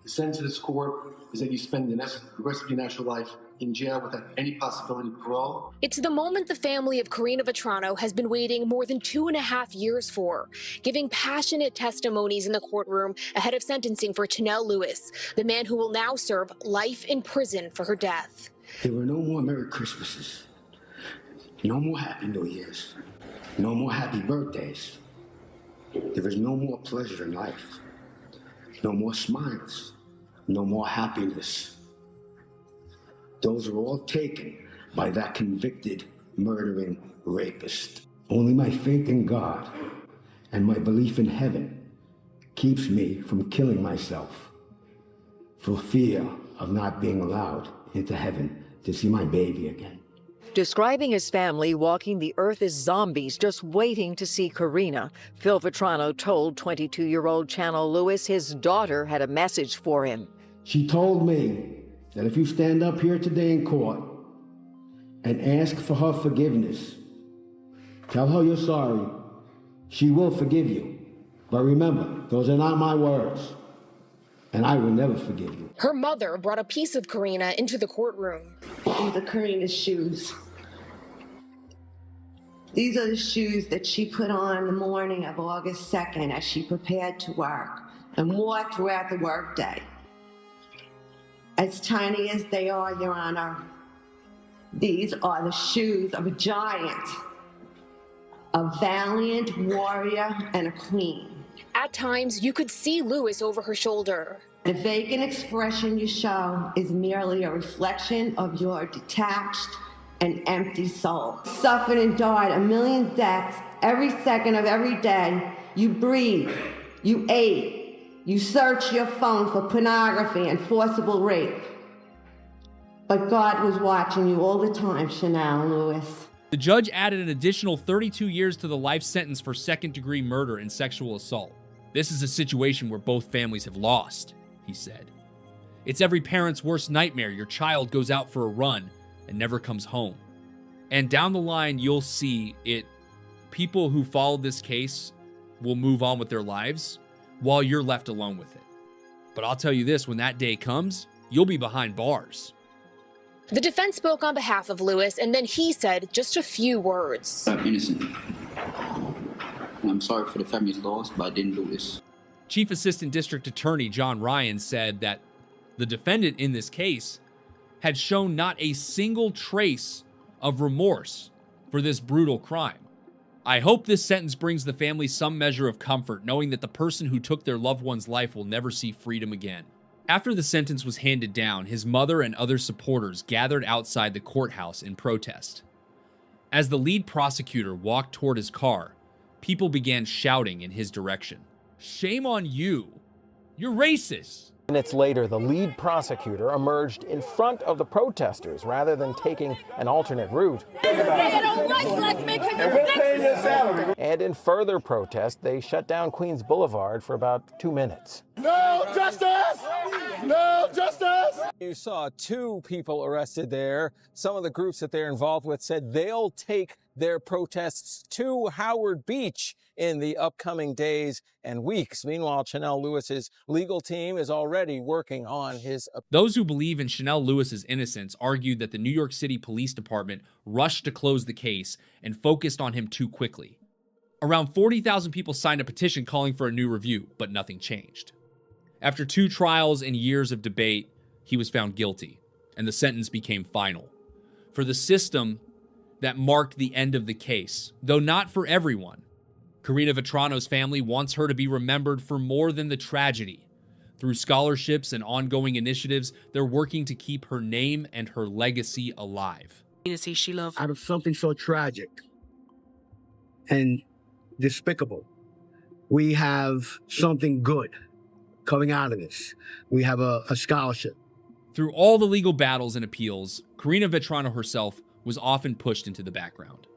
the sentence of this court is that you spend the rest of your natural life in jail without any possibility of parole. It's the moment the family of Karina Vetrano has been waiting more than 2.5 years for, giving passionate testimonies in the courtroom ahead of sentencing for Chanel Lewis, the man who will now serve life in prison for her death. There were no more Merry Christmases, no more Happy New Years, no more happy birthdays. There is no more pleasure in life, no more smiles, no more happiness. Those are all taken by that convicted, murdering rapist. Only my faith in God and my belief in heaven keeps me from killing myself for fear of not being allowed into heaven to see my baby again. Describing his family walking the earth as zombies just waiting to see Karina, Phil Vetrano told 22-year-old Chanel Lewis his daughter had a message for him. She told me that if you stand up here today in court and ask for her forgiveness, tell her you're sorry, she will forgive you. But remember, those are not my words, and I will never forgive you. Her mother brought a piece of Karina into the courtroom. These are Karina's shoes. These are the shoes that she put on the morning of August 2nd as she prepared to work and wore throughout the workday. As tiny as they are, Your Honor, these are the shoes of a giant, a valiant warrior, and a queen. At times, you could see Lewis over her shoulder. The vacant expression you show is merely a reflection of your detached and empty soul. Suffered and died 1 million deaths every second of every day. You breathe, you ate, you search your phone for pornography and forcible rape. But God was watching you all the time, Chanel Lewis. The judge added an additional 32 years to the life sentence for second-degree murder and sexual assault. This is a situation where both families have lost, he said. It's every parent's worst nightmare. Your child goes out for a run and never comes home. And down the line, you'll see it. People who follow this case will move on with their lives while you're left alone with it. But I'll tell you this, when that day comes, you'll be behind bars. The defense spoke on behalf of Lewis, and then he said just a few words. I'm innocent. I'm sorry for the family's loss, but I didn't do this. Chief Assistant District Attorney John Ryan said that the defendant in this case had shown not a single trace of remorse for this brutal crime. I hope this sentence brings the family some measure of comfort, knowing that the person who took their loved one's life will never see freedom again. After the sentence was handed down, his mother and other supporters gathered outside the courthouse in protest. As the lead prosecutor walked toward his car, people began shouting in his direction. "Shame on you! You're racist!" Minutes later, the lead prosecutor emerged in front of the protesters rather than taking an alternate route. And in further protest, they shut down Queens Boulevard for about 2 minutes. No justice! No justice! You saw 2 people arrested there. Some of the groups that they're involved with said they'll take their protests to Howard Beach in the upcoming days and weeks. Meanwhile, Chanel Lewis's legal team is already working on his appeal. Those who believe in Chanel Lewis's innocence argued that the New York City Police Department rushed to close the case and focused on him too quickly. Around 40,000 people signed a petition calling for a new review, but nothing changed. After 2 trials and years of debate, he was found guilty, and the sentence became final. For the system that marked the end of the case, though not for everyone. Karina Vetrano's family wants her to be remembered for more than the tragedy. Through scholarships and ongoing initiatives, they're working to keep her name and her legacy alive. Out of something so tragic and despicable, we have something good coming out of this. We have a scholarship. Through all the legal battles and appeals, Karina Vetrano herself was often pushed into the background.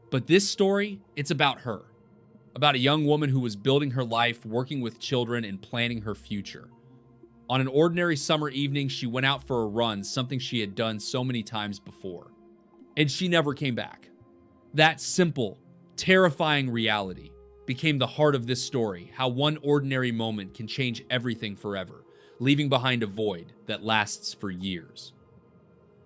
But this story, it's about her. About a young woman who was building her life, working with children, and planning her future. On an ordinary summer evening, she went out for a run, something she had done so many times before. And she never came back. That simple, terrifying reality became the heart of this story, how one ordinary moment can change everything forever, leaving behind a void that lasts for years.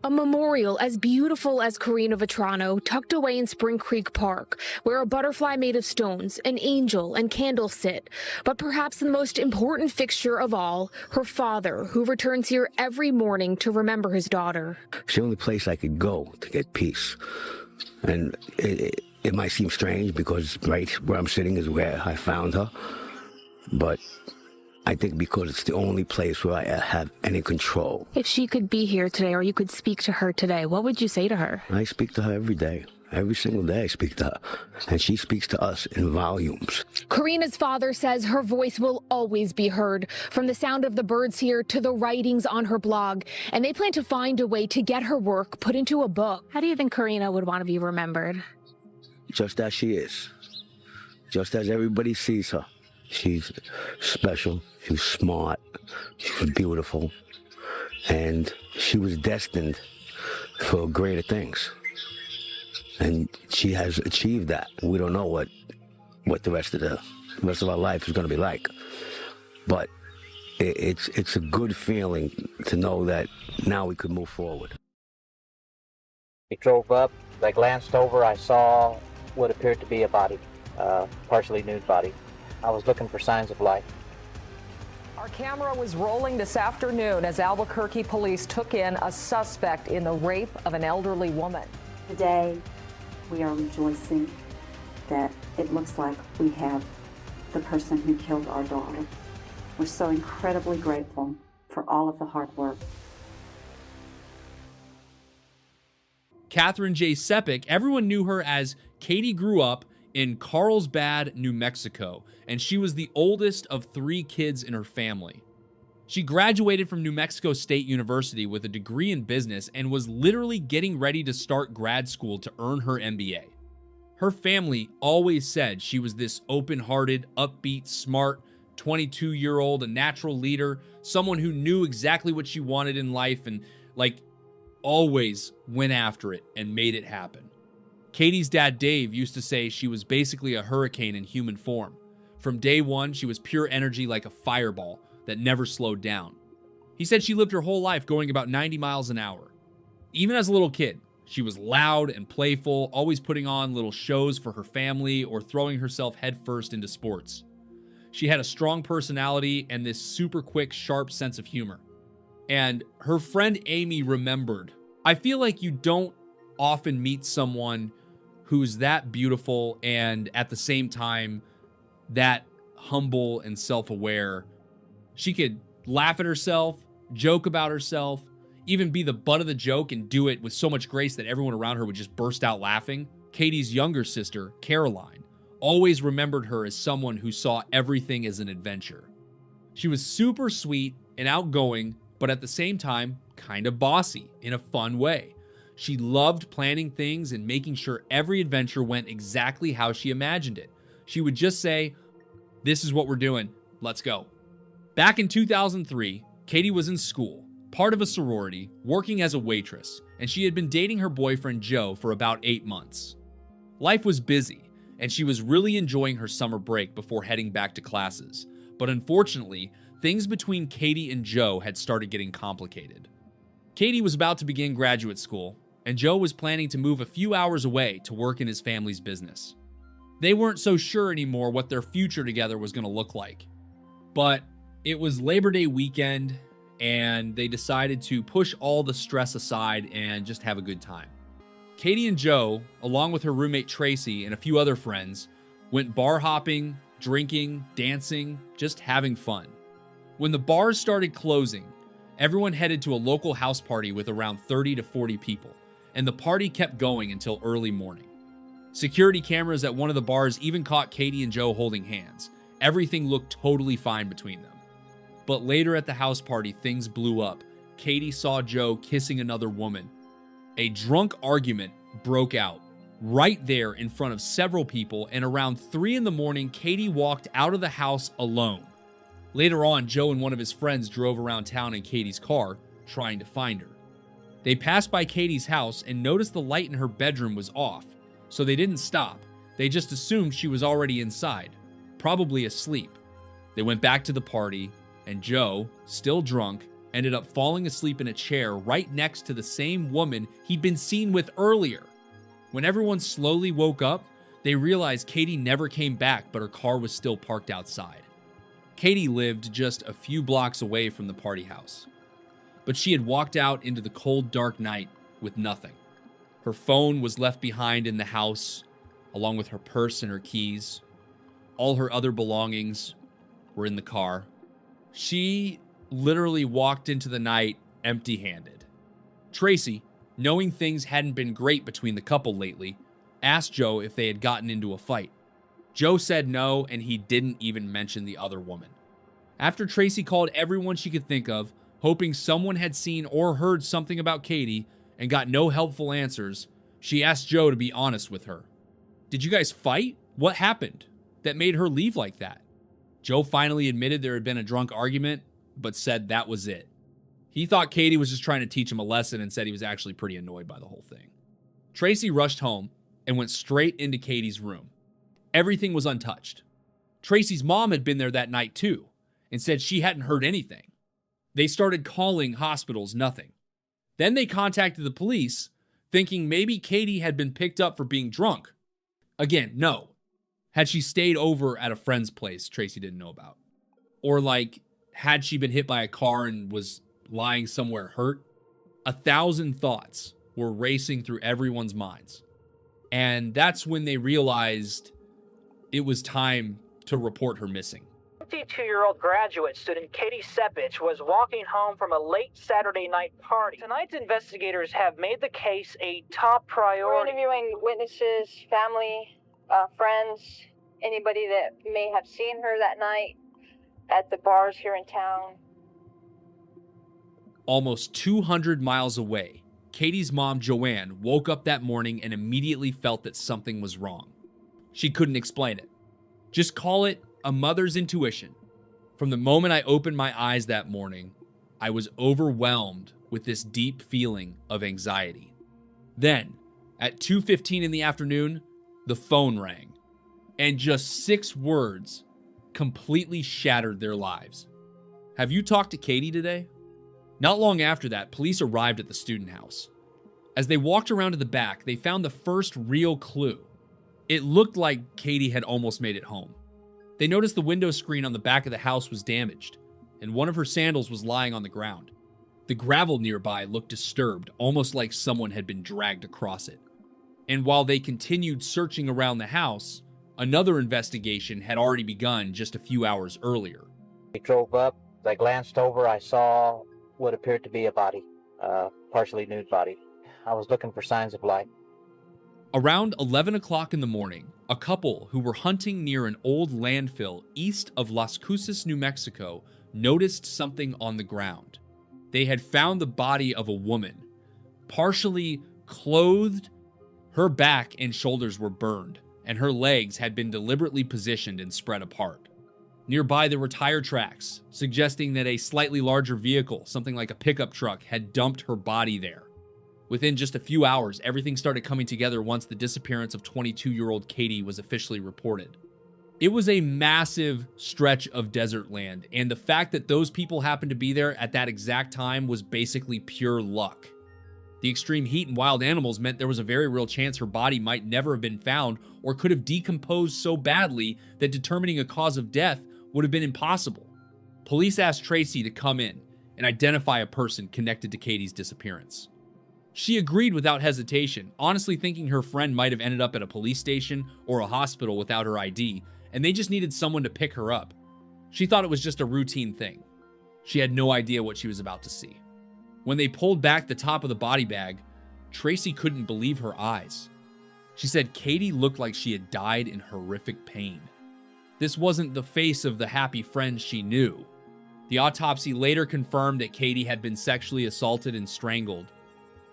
A memorial as beautiful as Karina Vetrano, tucked away in Spring Creek Park, where a butterfly made of stones, an angel, and candles sit. But perhaps the most important fixture of all, her father, who returns here every morning to remember his daughter. It's the only place I could go to get peace. And it might seem strange because right where I'm sitting is where I found her. But I think because it's the only place where I have any control. If she could be here today, or you could speak to her today, what would you say to her? I speak to her every day. Every single day I speak to her. And she speaks to us in volumes. Karina's father says her voice will always be heard, from the sound of the birds here to the writings on her blog. And they plan to find a way to get her work put into a book. How do you think Karina would want to be remembered? Just as she is. Just as everybody sees her. She's special, she was smart, she was beautiful, and she was destined for greater things. And she has achieved that. We don't know what the rest of our life is going to be like. But it's a good feeling to know that now we could move forward. We drove up, I glanced over, I saw what appeared to be a body, partially nude body. I was looking for signs of life. Our camera was rolling this afternoon as Albuquerque police took in a suspect in the rape of an elderly woman. Today, we are rejoicing that it looks like we have the person who killed our daughter. We're so incredibly grateful for all of the hard work. Catherine J. Sepik, everyone knew her as Katie grew up in Carlsbad, New Mexico, and she was the oldest of 3 kids in her family. She graduated from New Mexico State University with a degree in business and was literally getting ready to start grad school to earn her MBA. Her family always said she was this open-hearted, upbeat, smart, 22-year-old, a natural leader, someone who knew exactly what she wanted in life and, always went after it and made it happen. Katie's dad, Dave, used to say she was basically a hurricane in human form. From day one, she was pure energy like a fireball that never slowed down. He said she lived her whole life going about 90 miles an hour. Even as a little kid, she was loud and playful, always putting on little shows for her family or throwing herself headfirst into sports. She had a strong personality and this super quick, sharp sense of humor. And her friend Amy remembered, I feel like you don't often meet someone who's that beautiful and at the same time that humble and self-aware. She could laugh at herself, joke about herself, even be the butt of the joke and do it with so much grace that everyone around her would just burst out laughing. Katie's younger sister, Caroline, always remembered her as someone who saw everything as an adventure. She was super sweet and outgoing, but at the same time, kind of bossy in a fun way. She loved planning things and making sure every adventure went exactly how she imagined it. She would just say, "This is what we're doing. Let's go." Back in 2003, Katie was in school, part of a sorority, working as a waitress, and she had been dating her boyfriend Joe for about 8 months. Life was busy, and she was really enjoying her summer break before heading back to classes. But unfortunately, things between Katie and Joe had started getting complicated. Katie was about to begin graduate school, and Joe was planning to move a few hours away to work in his family's business. They weren't so sure anymore what their future together was going to look like. But it was Labor Day weekend, and they decided to push all the stress aside and just have a good time. Katie and Joe, along with her roommate Tracy and a few other friends, went bar hopping, drinking, dancing, just having fun. When the bars started closing, everyone headed to a local house party with around 30 to 40 people, and the party kept going until early morning. Security cameras at one of the bars even caught Katie and Joe holding hands. Everything looked totally fine between them. But later at the house party, things blew up. Katie saw Joe kissing another woman. A drunk argument broke out right there in front of several people, and around 3 in the morning, Katie walked out of the house alone. Later on, Joe and one of his friends drove around town in Katie's car, trying to find her. They passed by Katie's house and noticed the light in her bedroom was off, so they didn't stop. They just assumed she was already inside, probably asleep. They went back to the party, and Joe, still drunk, ended up falling asleep in a chair right next to the same woman he'd been seen with earlier. When everyone slowly woke up, they realized Katie never came back, but her car was still parked outside. Katie lived just a few blocks away from the party house, but she had walked out into the cold, dark night with nothing. Her phone was left behind in the house, along with her purse and her keys. All her other belongings were in the car. She literally walked into the night empty-handed. Tracy, knowing things hadn't been great between the couple lately, asked Joe if they had gotten into a fight. Joe said no, and he didn't even mention the other woman. After Tracy called everyone she could think of, hoping someone had seen or heard something about Katie, and got no helpful answers, she asked Joe to be honest with her. Did you guys fight? What happened that made her leave like that? Joe finally admitted there had been a drunk argument, but said that was it. He thought Katie was just trying to teach him a lesson and said he was actually pretty annoyed by the whole thing. Tracy rushed home and went straight into Katie's room. Everything was untouched. Tracy's mom had been there that night too and said she hadn't heard anything. They started calling hospitals, nothing. Then they contacted the police, thinking maybe Katie had been picked up for being drunk. Again, no. Had she stayed over at a friend's place Tracy didn't know about? Or had she been hit by a car and was lying somewhere hurt? 1,000 thoughts were racing through everyone's minds. And that's when they realized it was time to report her missing. 52-year-old graduate student Katie Sepich was walking home from a late Saturday night party. Tonight's investigators have made the case a top priority. We're interviewing witnesses, family, friends, anybody that may have seen her that night at the bars here in town. Almost 200 miles away, Katie's mom, Joanne, woke up that morning and immediately felt that something was wrong. She couldn't explain it. Just call it a mother's intuition. From the moment I opened my eyes that morning, I was overwhelmed with this deep feeling of anxiety. Then, at 2:15 in the afternoon, the phone rang, and just 6 words completely shattered their lives. Have you talked to Katie today? Not long after that, police arrived at the student house. As they walked around to the back, they found the first real clue. It looked like Katie had almost made it home. They noticed the window screen on the back of the house was damaged, and one of her sandals was lying on the ground. The gravel nearby looked disturbed, almost like someone had been dragged across it. And while they continued searching around the house, another investigation had already begun just a few hours earlier. I drove up, I glanced over, I saw what appeared to be a body, partially nude body. I was looking for signs of life. Around 11 o'clock in the morning, a couple who were hunting near an old landfill east of Las Cruces, New Mexico, noticed something on the ground. They had found the body of a woman, partially clothed. Her back and shoulders were burned, and her legs had been deliberately positioned and spread apart. Nearby, there were tire tracks, suggesting that a slightly larger vehicle, something like a pickup truck, had dumped her body there. Within just a few hours, everything started coming together once the disappearance of 22-year-old Katie was officially reported. It was a massive stretch of desert land, and the fact that those people happened to be there at that exact time was basically pure luck. The extreme heat and wild animals meant there was a very real chance her body might never have been found or could have decomposed so badly that determining a cause of death would have been impossible. Police asked Tracy to come in and identify a person connected to Katie's disappearance. She agreed without hesitation, honestly thinking her friend might have ended up at a police station or a hospital without her ID, and they just needed someone to pick her up. She thought it was just a routine thing. She had no idea what she was about to see. When they pulled back the top of the body bag, Tracy couldn't believe her eyes. She said Katie looked like she had died in horrific pain. This wasn't the face of the happy friend she knew. The autopsy later confirmed that Katie had been sexually assaulted and strangled.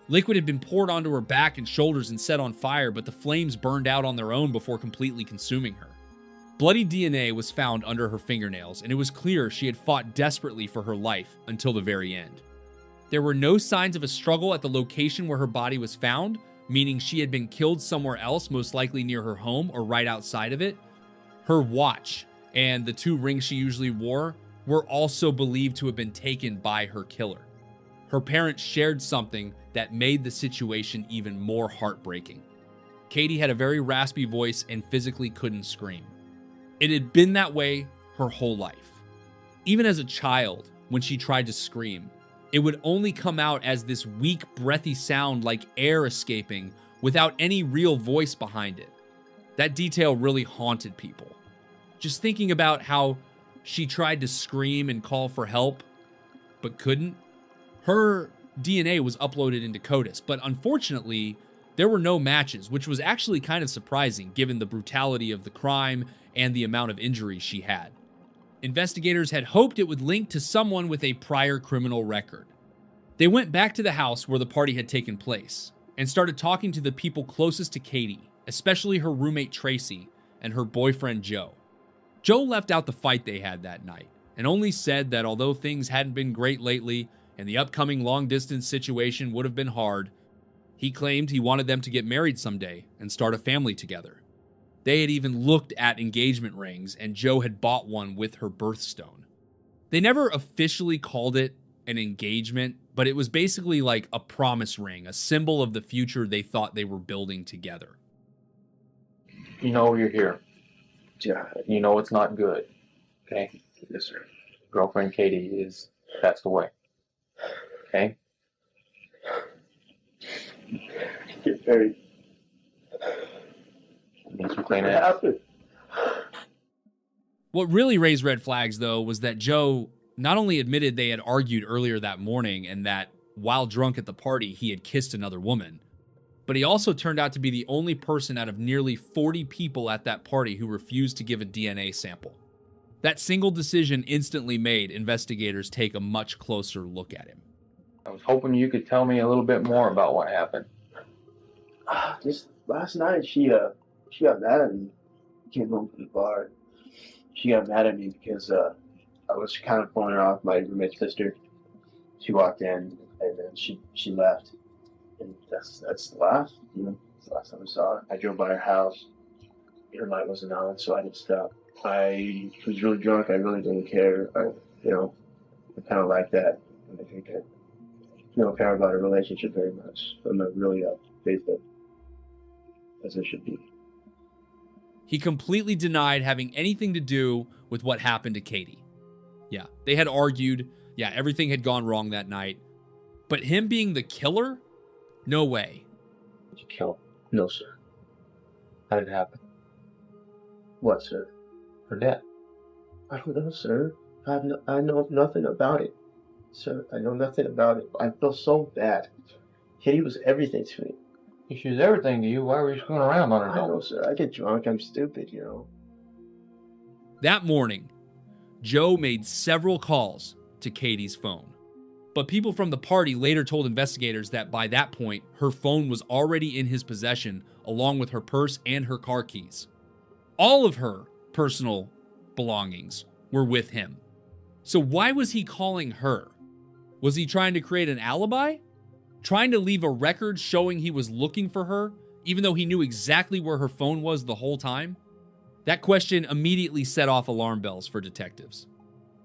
Liquid had been poured onto her back and shoulders and set on fire, but the flames burned out on their own before completely consuming her. Bloody DNA was found under her fingernails, and it was clear she had fought desperately for her life until the very end. There were no signs of a struggle at the location where her body was found, meaning she had been killed somewhere else, most likely near her home or right outside of it. Her watch and the 2 rings she usually wore were also believed to have been taken by her killer. Her parents shared something that made the situation even more heartbreaking. Katie had a very raspy voice and physically couldn't scream. It had been that way her whole life. Even as a child, when she tried to scream, it would only come out as this weak, breathy sound like air escaping without any real voice behind it. That detail really haunted people. Just thinking about how she tried to scream and call for help, but couldn't. Her DNA was uploaded into CODIS, but unfortunately, there were no matches, which was actually kind of surprising given the brutality of the crime and the amount of injuries she had. Investigators had hoped it would link to someone with a prior criminal record. They went back to the house where the party had taken place and started talking to the people closest to Katie, especially her roommate Tracy and her boyfriend Joe. Joe left out the fight they had that night and only said that although things hadn't been great lately and the upcoming long-distance situation would have been hard, he claimed he wanted them to get married someday and start a family together. They had even looked at engagement rings, and Joe had bought one with her birthstone. They never officially called it an engagement, but it was basically like a promise ring, a symbol of the future they thought they were building together. You know you're here. Yeah. You know it's not good. Okay? Yes, sir. Girlfriend Katie is passed away. Okay? Get married. What really raised red flags, though, was that Joe not only admitted they had argued earlier that morning and that while drunk at the party, he had kissed another woman, but he also turned out to be the only person out of nearly 40 people at that party who refused to give a DNA sample. That single decision instantly made investigators take a much closer look at him. I was hoping you could tell me a little bit more about what happened. Just last night, she got mad at me. Came home from the bar. She got mad at me because I was kind of pulling her off, my roommate's sister. She walked in and then she left, and that's the last time I saw her. I drove by her house. Her light wasn't on, so I didn't stop. I was really drunk. I really didn't care. I kind of like that. I think I don't care about a relationship very much. I'm not really faithful as I should be. He completely denied having anything to do with what happened to Katie. Yeah, they had argued. Yeah, everything had gone wrong that night. But him being the killer? No way. Did you kill? No, sir. How did it happen? What, sir? Her death? I don't know, sir. I know nothing about it. Sir, I know nothing about it. I feel so bad. Katie was everything to me. If she was everything to you, why were you screwing around on her? I know, sir. I get drunk. I'm stupid, That morning, Joe made several calls to Katie's phone. But people from the party later told investigators that by that point, her phone was already in his possession, along with her purse and her car keys. All of her personal belongings were with him. So why was he calling her? Was he trying to create an alibi? Trying to leave a record showing he was looking for her, even though he knew exactly where her phone was the whole time? That question immediately set off alarm bells for detectives.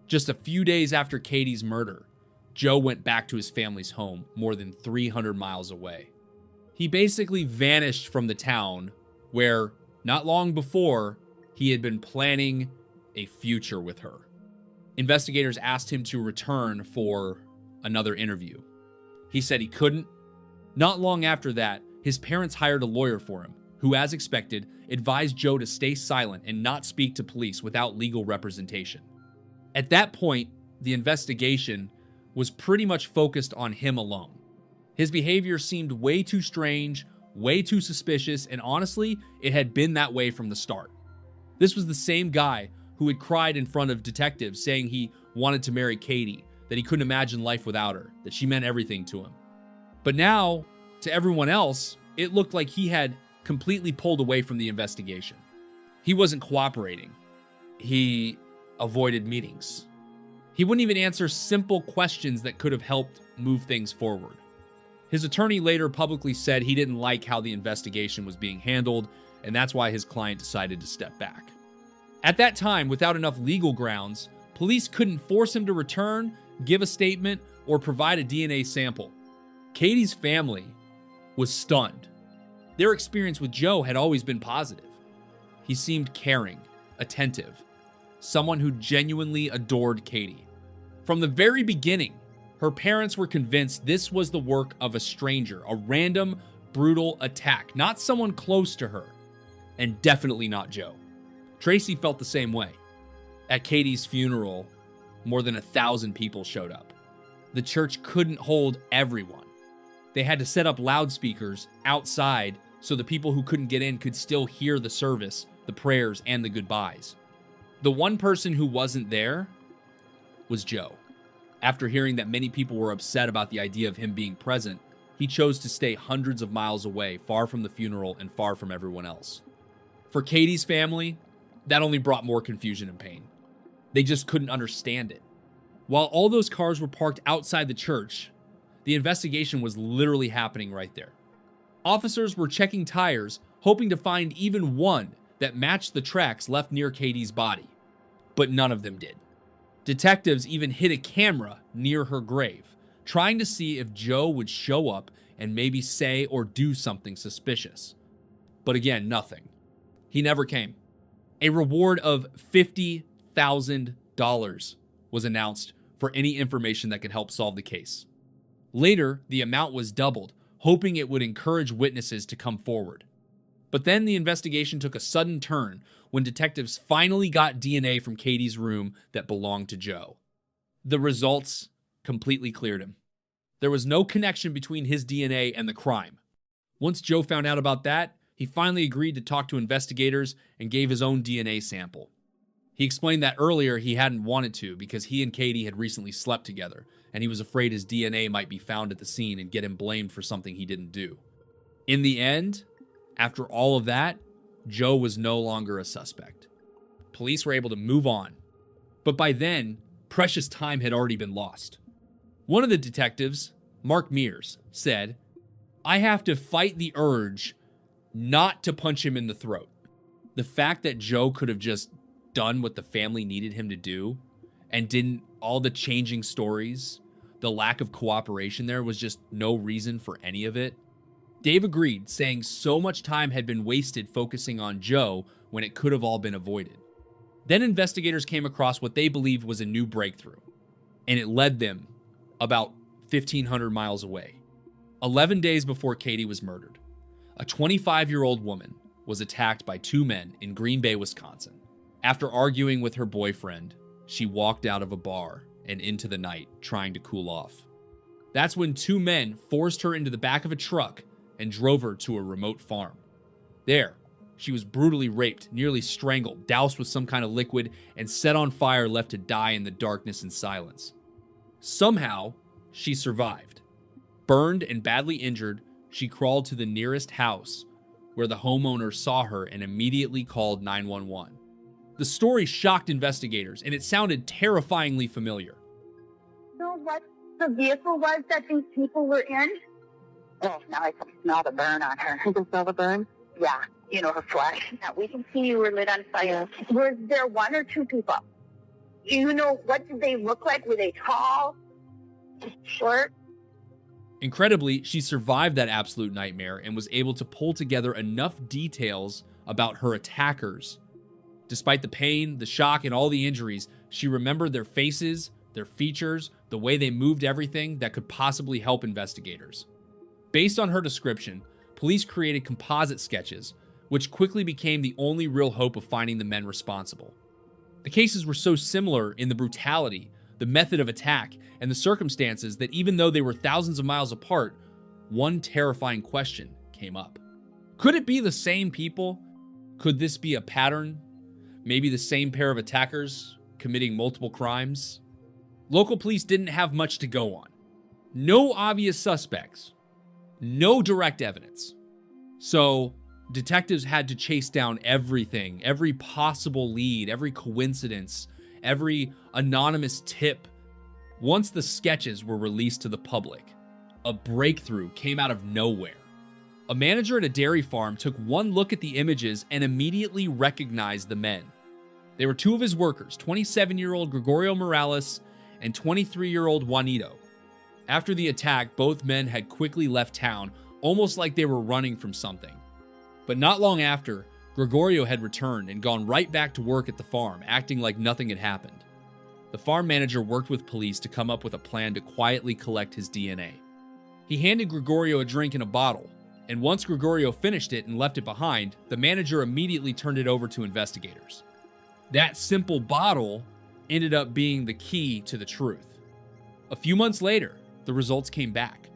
Just a few days after Katie's murder, Joe went back to his family's home more than 300 miles away. He basically vanished from the town where, not long before, he had been planning a future with her. Investigators asked him to return for another interview. He said he couldn't. Not long after that, his parents hired a lawyer for him, who, as expected, advised Joe to stay silent and not speak to police without legal representation. At that point, the investigation was pretty much focused on him alone. His behavior seemed way too strange, way too suspicious, and honestly, it had been that way from the start. This was the same guy who had cried in front of detectives saying he wanted to marry Katie, that he couldn't imagine life without her, that she meant everything to him. But now, to everyone else, it looked like he had completely pulled away from the investigation. He wasn't cooperating. He avoided meetings. He wouldn't even answer simple questions that could have helped move things forward. His attorney later publicly said he didn't like how the investigation was being handled, and that's why his client decided to step back. At that time, without enough legal grounds, police couldn't force him to return, give a statement, or provide a DNA sample. Katie's family was stunned. Their experience with Joe had always been positive. He seemed caring, attentive, someone who genuinely adored Katie. From the very beginning, her parents were convinced this was the work of a stranger, a random, brutal attack, not someone close to her, and definitely not Joe. Tracy felt the same way. At Katie's funeral, more than 1,000 people showed up. The church couldn't hold everyone. They had to set up loudspeakers outside so the people who couldn't get in could still hear the service, the prayers, and the goodbyes. The one person who wasn't there was Joe. After hearing that many people were upset about the idea of him being present, he chose to stay hundreds of miles away, far from the funeral and far from everyone else. For Katie's family, that only brought more confusion and pain. They just couldn't understand it. While all those cars were parked outside the church, the investigation was literally happening right there. Officers were checking tires, hoping to find even one that matched the tracks left near Katie's body, but none of them did. Detectives even hid a camera near her grave, trying to see if Joe would show up and maybe say or do something suspicious. But again, nothing. He never came. A reward of $50,000 was announced for any information that could help solve the case. Later, the amount was doubled, hoping it would encourage witnesses to come forward. But then the investigation took a sudden turn when detectives finally got DNA from Katie's room that belonged to Joe. The results completely cleared him. There was no connection between his DNA and the crime. Once Joe found out about that, he finally agreed to talk to investigators and gave his own DNA sample. He explained that earlier he hadn't wanted to because he and Katie had recently slept together, and he was afraid his DNA might be found at the scene and get him blamed for something he didn't do. In the end, after all of that, Joe was no longer a suspect. Police were able to move on, but by then, precious time had already been lost. One of the detectives, Mark Mears, said, "I have to fight the urge not to punch him in the throat." The fact that Joe could have just done what the family needed him to do and didn't, all the changing stories, the lack of cooperation there was just no reason for any of it. Dave agreed, saying so much time had been wasted focusing on Joe when it could have all been avoided. Then investigators came across what they believed was a new breakthrough, and it led them about 1,500 miles away. 11 days before Katie was murdered, a 25-year-old woman was attacked by two men in Green Bay, Wisconsin. After arguing with her boyfriend, she walked out of a bar and into the night trying to cool off. That's when two men forced her into the back of a truck and drove her to a remote farm. There, she was brutally raped, nearly strangled, doused with some kind of liquid, and set on fire, left to die in the darkness and silence. Somehow, she survived. Burned and badly injured, she crawled to the nearest house, where the homeowner saw her and immediately called 911. The story shocked investigators, and it sounded terrifyingly familiar. Know what the vehicle was that these people were in? Oh, now I can smell the burn on her. You can smell the burn? Yeah, her flesh. Now we can see you were lit on fire. Yeah. Was there one or two people? Do you know, what did they look like? Were they tall? Short? Incredibly, she survived that absolute nightmare and was able to pull together enough details about her attackers. Despite the pain, the shock, and all the injuries, she remembered their faces, their features, the way they moved everything that could possibly help investigators. Based on her description, police created composite sketches, which quickly became the only real hope of finding the men responsible. The cases were so similar in the brutality, the method of attack, and the circumstances that even though they were thousands of miles apart, one terrifying question came up. Could it be the same people? Could this be a pattern? Maybe the same pair of attackers committing multiple crimes? Local police didn't have much to go on. No obvious suspects. No direct evidence. So detectives had to chase down everything, every possible lead, every coincidence, every anonymous tip. Once the sketches were released to the public, a breakthrough came out of nowhere. A manager at a dairy farm took one look at the images and immediately recognized the men. They were two of his workers, 27-year-old Gregorio Morales and 23-year-old Juanito. After the attack, both men had quickly left town, almost like they were running from something. But not long after, Gregorio had returned and gone right back to work at the farm, acting like nothing had happened. The farm manager worked with police to come up with a plan to quietly collect his DNA. He handed Gregorio a drink in a bottle, and once Gregorio finished it and left it behind, the manager immediately turned it over to investigators. That simple bottle ended up being the key to the truth. A few months later, the results came back.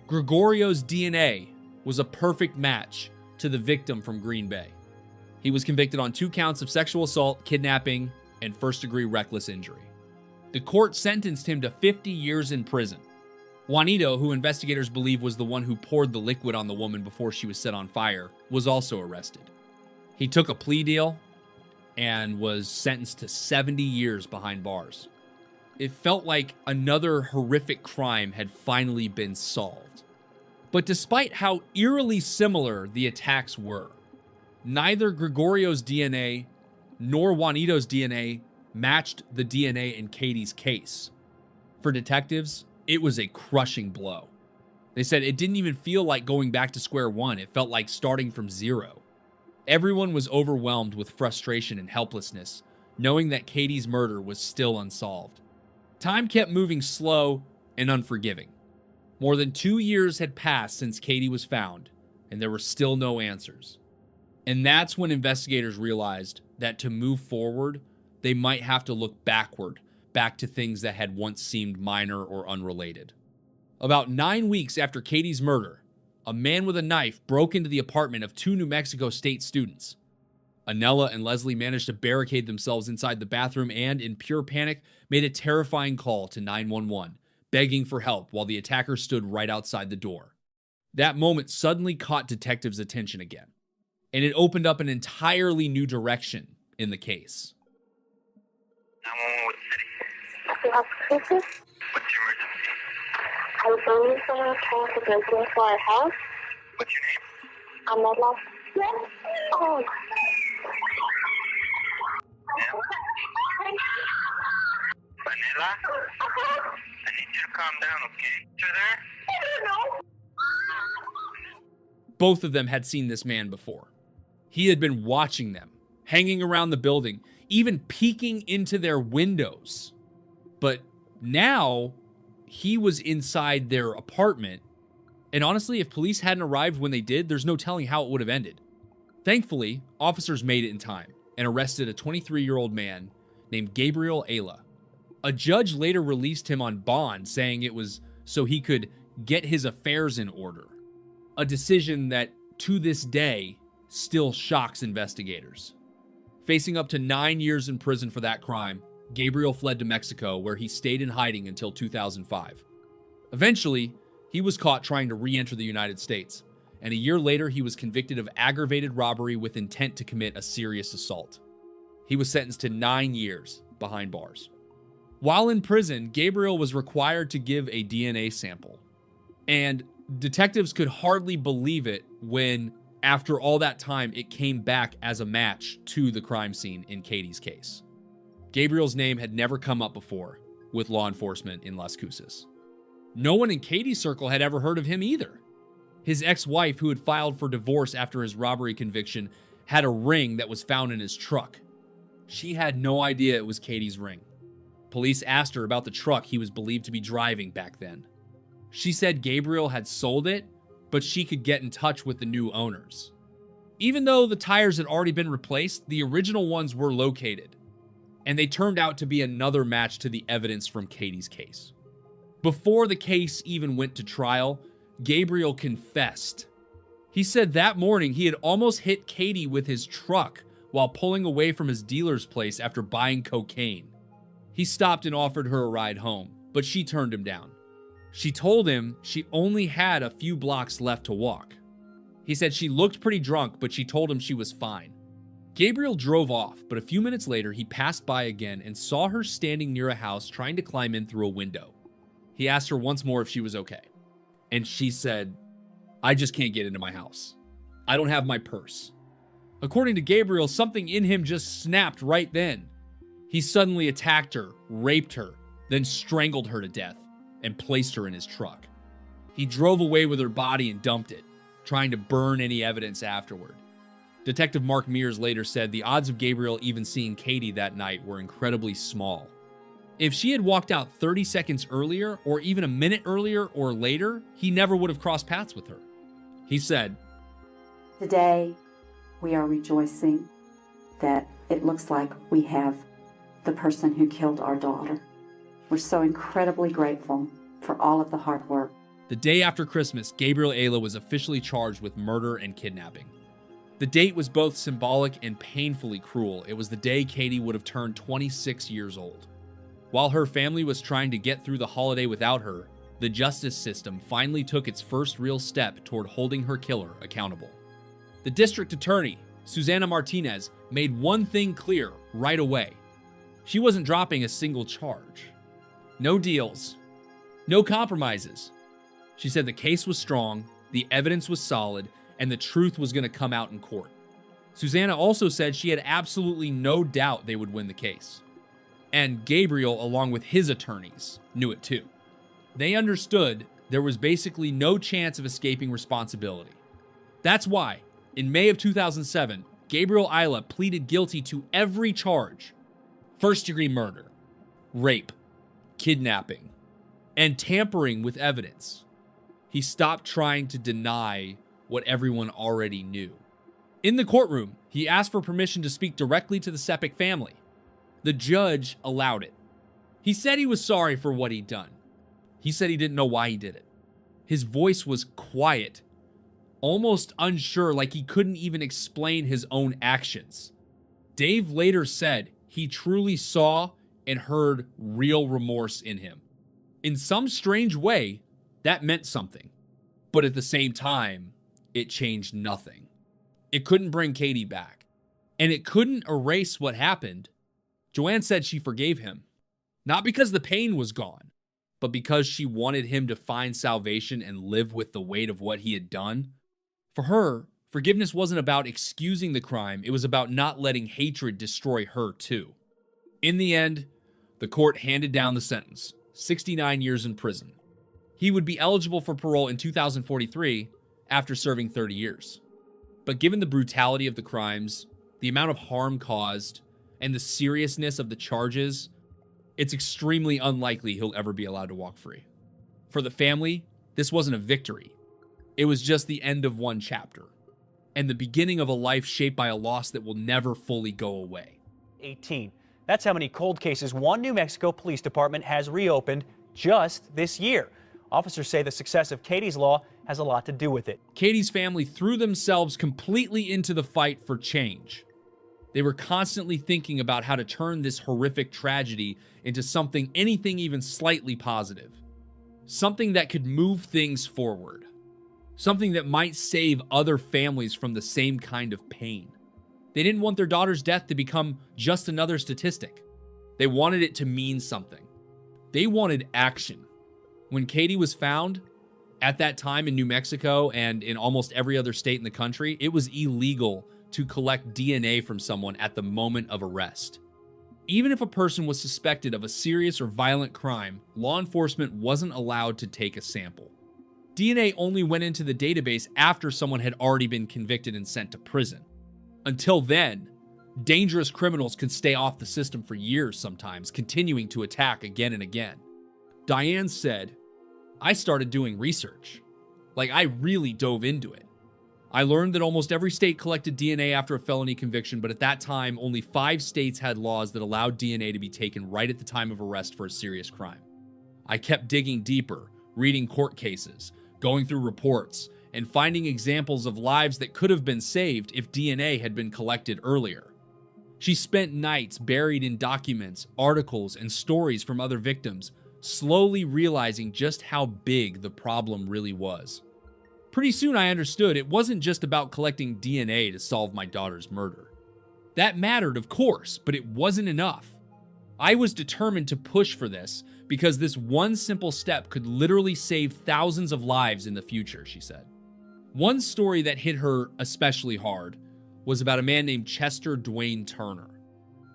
Gregorio's DNA was a perfect match to the victim from Green Bay. He was convicted on 2 counts of sexual assault, kidnapping, and first-degree reckless injury. The court sentenced him to 50 years in prison. Juanito, who investigators believe was the one who poured the liquid on the woman before she was set on fire, was also arrested. He took a plea deal and was sentenced to 70 years behind bars. It felt like another horrific crime had finally been solved. But despite how eerily similar the attacks were, neither Gregorio's DNA nor Juanito's DNA matched the DNA in Katie's case. For detectives, it was a crushing blow. They said it didn't even feel like going back to square one. It felt like starting from zero. Everyone was overwhelmed with frustration and helplessness, knowing that Katie's murder was still unsolved. Time kept moving slow and unforgiving. More than 2 years had passed since Katie was found, and there were still no answers. And that's when investigators realized that to move forward, they might have to look backward, back to things that had once seemed minor or unrelated. About 9 weeks after Katie's murder, a man with a knife broke into the apartment of 2 New Mexico State students. Anella and Leslie managed to barricade themselves inside the bathroom and, in pure panic, made a terrifying call to 911, begging for help while the attacker stood right outside the door. That moment suddenly caught detectives' attention again, and it opened up an entirely new direction in the case. 911 with the city. What's your emergency? I'm phoning someone trying to break into our house. What's your name? I'm not lost. Oh. Vanilla? I need you to calm down, okay? You there? I don't know. Both of them had seen this man before. He had been watching them, hanging around the building, even peeking into their windows. But now, he was inside their apartment, and honestly, if police hadn't arrived when they did, there's no telling how it would have ended. Thankfully, officers made it in time and arrested a 23-year-old man named Gabriel Ayla. A judge later released him on bond, saying it was so he could get his affairs in order. A decision that, to this day, still shocks investigators. Facing up to 9 years in prison for that crime, Gabriel fled to Mexico, where he stayed in hiding until 2005. Eventually, he was caught trying to re-enter the United States, and a year later he was convicted of aggravated robbery with intent to commit a serious assault. He was sentenced to 9 years behind bars. While in prison, Gabriel was required to give a DNA sample, and detectives could hardly believe it when, after all that time, it came back as a match to the crime scene in Katie's case. Gabriel's name had never come up before with law enforcement in Las Cruces. No one in Katie's circle had ever heard of him either. His ex-wife, who had filed for divorce after his robbery conviction, had a ring that was found in his truck. She had no idea it was Katie's ring. Police asked her about the truck he was believed to be driving back then. She said Gabriel had sold it, but she could get in touch with the new owners. Even though the tires had already been replaced, the original ones were located, and they turned out to be another match to the evidence from Katie's case. Before the case even went to trial, Gabriel confessed. He said that morning he had almost hit Katie with his truck while pulling away from his dealer's place after buying cocaine. He stopped and offered her a ride home, but she turned him down. She told him she only had a few blocks left to walk. He said she looked pretty drunk, but she told him she was fine. Gabriel drove off, but a few minutes later, he passed by again and saw her standing near a house trying to climb in through a window. He asked her once more if she was okay. And she said, "I just can't get into my house. I don't have my purse." According to Gabriel, something in him just snapped right then. He suddenly attacked her, raped her, then strangled her to death and placed her in his truck. He drove away with her body and dumped it, trying to burn any evidence afterward. Detective Mark Mears later said the odds of Gabriel even seeing Katie that night were incredibly small. If she had walked out 30 seconds earlier, or even a minute earlier or later, he never would have crossed paths with her. He said, Today, we are rejoicing that it looks like we have the person who killed our daughter. We're so incredibly grateful for all of the hard work. The day after Christmas, Gabriel Ayla was officially charged with murder and kidnapping. The date was both symbolic and painfully cruel. It was the day Katie would have turned 26 years old. While her family was trying to get through the holiday without her, the justice system finally took its first real step toward holding her killer accountable. The district attorney, Susana Martinez, made one thing clear right away. She wasn't dropping a single charge. No deals. No compromises. She said the case was strong, the evidence was solid, and the truth was going to come out in court. Susana also said she had absolutely no doubt they would win the case. And Gabriel, along with his attorneys, knew it too. They understood there was basically no chance of escaping responsibility. That's why, in May of 2007, Gabriel Ayla pleaded guilty to every charge: first-degree murder, rape, kidnapping, and tampering with evidence. He stopped trying to deny what everyone already knew. In the courtroom, he asked for permission to speak directly to the Sepik family. The judge allowed it. He said he was sorry for what he'd done. He said he didn't know why he did it. His voice was quiet, almost unsure, like he couldn't even explain his own actions. Dave later said he truly saw and heard real remorse in him. In some strange way, that meant something. But at the same time, it changed nothing. It couldn't bring Katie back. And it couldn't erase what happened. Joanne said she forgave him. Not because the pain was gone, but because she wanted him to find salvation and live with the weight of what he had done. For her, forgiveness wasn't about excusing the crime. It was about not letting hatred destroy her too. In the end, the court handed down the sentence, 69 years in prison. He would be eligible for parole in 2043 after serving 30 years. But given the brutality of the crimes, the amount of harm caused, and the seriousness of the charges, it's extremely unlikely he'll ever be allowed to walk free. For the family, this wasn't a victory. It was just the end of one chapter, and the beginning of a life shaped by a loss that will never fully go away. 18. That's how many cold cases one New Mexico police department has reopened just this year. Officers say the success of Katie's Law has a lot to do with it. Katie's family threw themselves completely into the fight for change. They were constantly thinking about how to turn this horrific tragedy into something, anything even slightly positive. Something that could move things forward. Something that might save other families from the same kind of pain. They didn't want their daughter's death to become just another statistic. They wanted it to mean something. They wanted action. When Katie was found, at that time in New Mexico and in almost every other state in the country, it was illegal to collect DNA from someone at the moment of arrest. Even if a person was suspected of a serious or violent crime, law enforcement wasn't allowed to take a sample. DNA only went into the database after someone had already been convicted and sent to prison. Until then, dangerous criminals could stay off the system for years sometimes, continuing to attack again and again. Diane said, "I started doing research. I really dove into it. I learned that almost every state collected DNA after a felony conviction, but at that time, only 5 states had laws that allowed DNA to be taken right at the time of arrest for a serious crime. I kept digging deeper, reading court cases, going through reports, and finding examples of lives that could have been saved if DNA had been collected earlier." She spent nights buried in documents, articles, and stories from other victims, slowly realizing just how big the problem really was. Pretty soon I understood it wasn't just about collecting DNA to solve my daughter's murder. That mattered, of course, but it wasn't enough. I was determined to push for this because this one simple step could literally save thousands of lives in the future, she said. One story that hit her especially hard was about a man named Chester Dwayne Turner.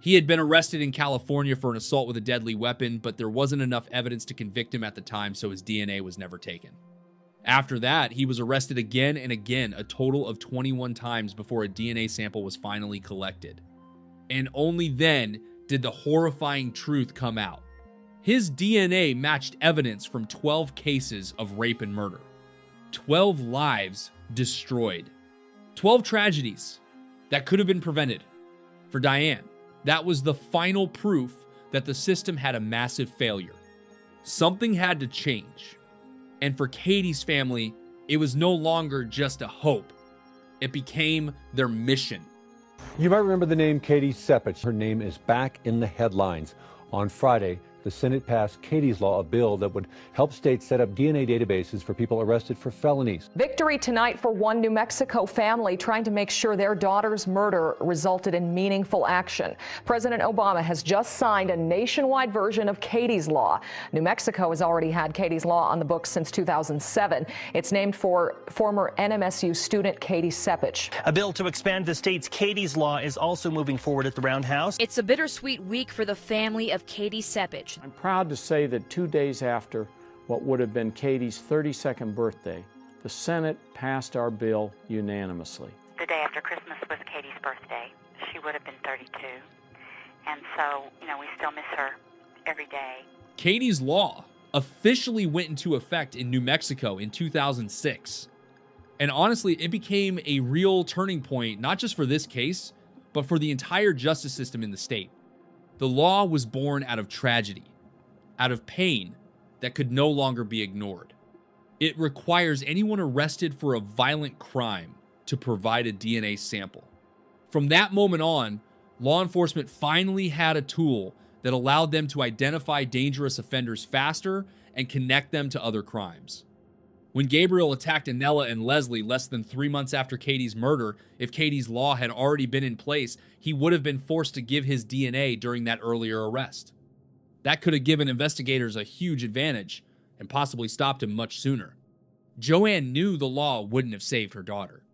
He had been arrested in California for an assault with a deadly weapon, but there wasn't enough evidence to convict him at the time, so his DNA was never taken. After that, he was arrested again and again, a total of 21 times before a DNA sample was finally collected. And only then did the horrifying truth come out. His DNA matched evidence from 12 cases of rape and murder. 12 lives destroyed. 12 tragedies that could have been prevented. For Diane, that was the final proof that the system had a massive failure. Something had to change. And for Katie's family, it was no longer just a hope. It became their mission. You might remember the name Katie Sepich. Her name is back in the headlines. On Friday, the Senate passed Katie's Law, a bill that would help states set up DNA databases for people arrested for felonies. Victory tonight for one New Mexico family trying to make sure their daughter's murder resulted in meaningful action. President Obama has just signed a nationwide version of Katie's Law. New Mexico has already had Katie's Law on the books since 2007. It's named for former NMSU student Katie Sepich. A bill to expand the state's Katie's Law is also moving forward at the Roundhouse. It's a bittersweet week for the family of Katie Sepich. I'm proud to say that 2 days after what would have been Katie's 32nd birthday, the Senate passed our bill unanimously. The day after Christmas was Katie's birthday. She would have been 32. And so, we still miss her every day. Katie's Law officially went into effect in New Mexico in 2006. And honestly, it became a real turning point, not just for this case, but for the entire justice system in the state. The law was born out of tragedy, out of pain that could no longer be ignored. It requires anyone arrested for a violent crime to provide a DNA sample. From that moment on, law enforcement finally had a tool that allowed them to identify dangerous offenders faster and connect them to other crimes. When Gabriel attacked Anella and Leslie less than 3 months after Katie's murder, if Katie's Law had already been in place, he would have been forced to give his DNA during that earlier arrest. That could have given investigators a huge advantage and possibly stopped him much sooner. Joanne knew the law wouldn't have saved her daughter.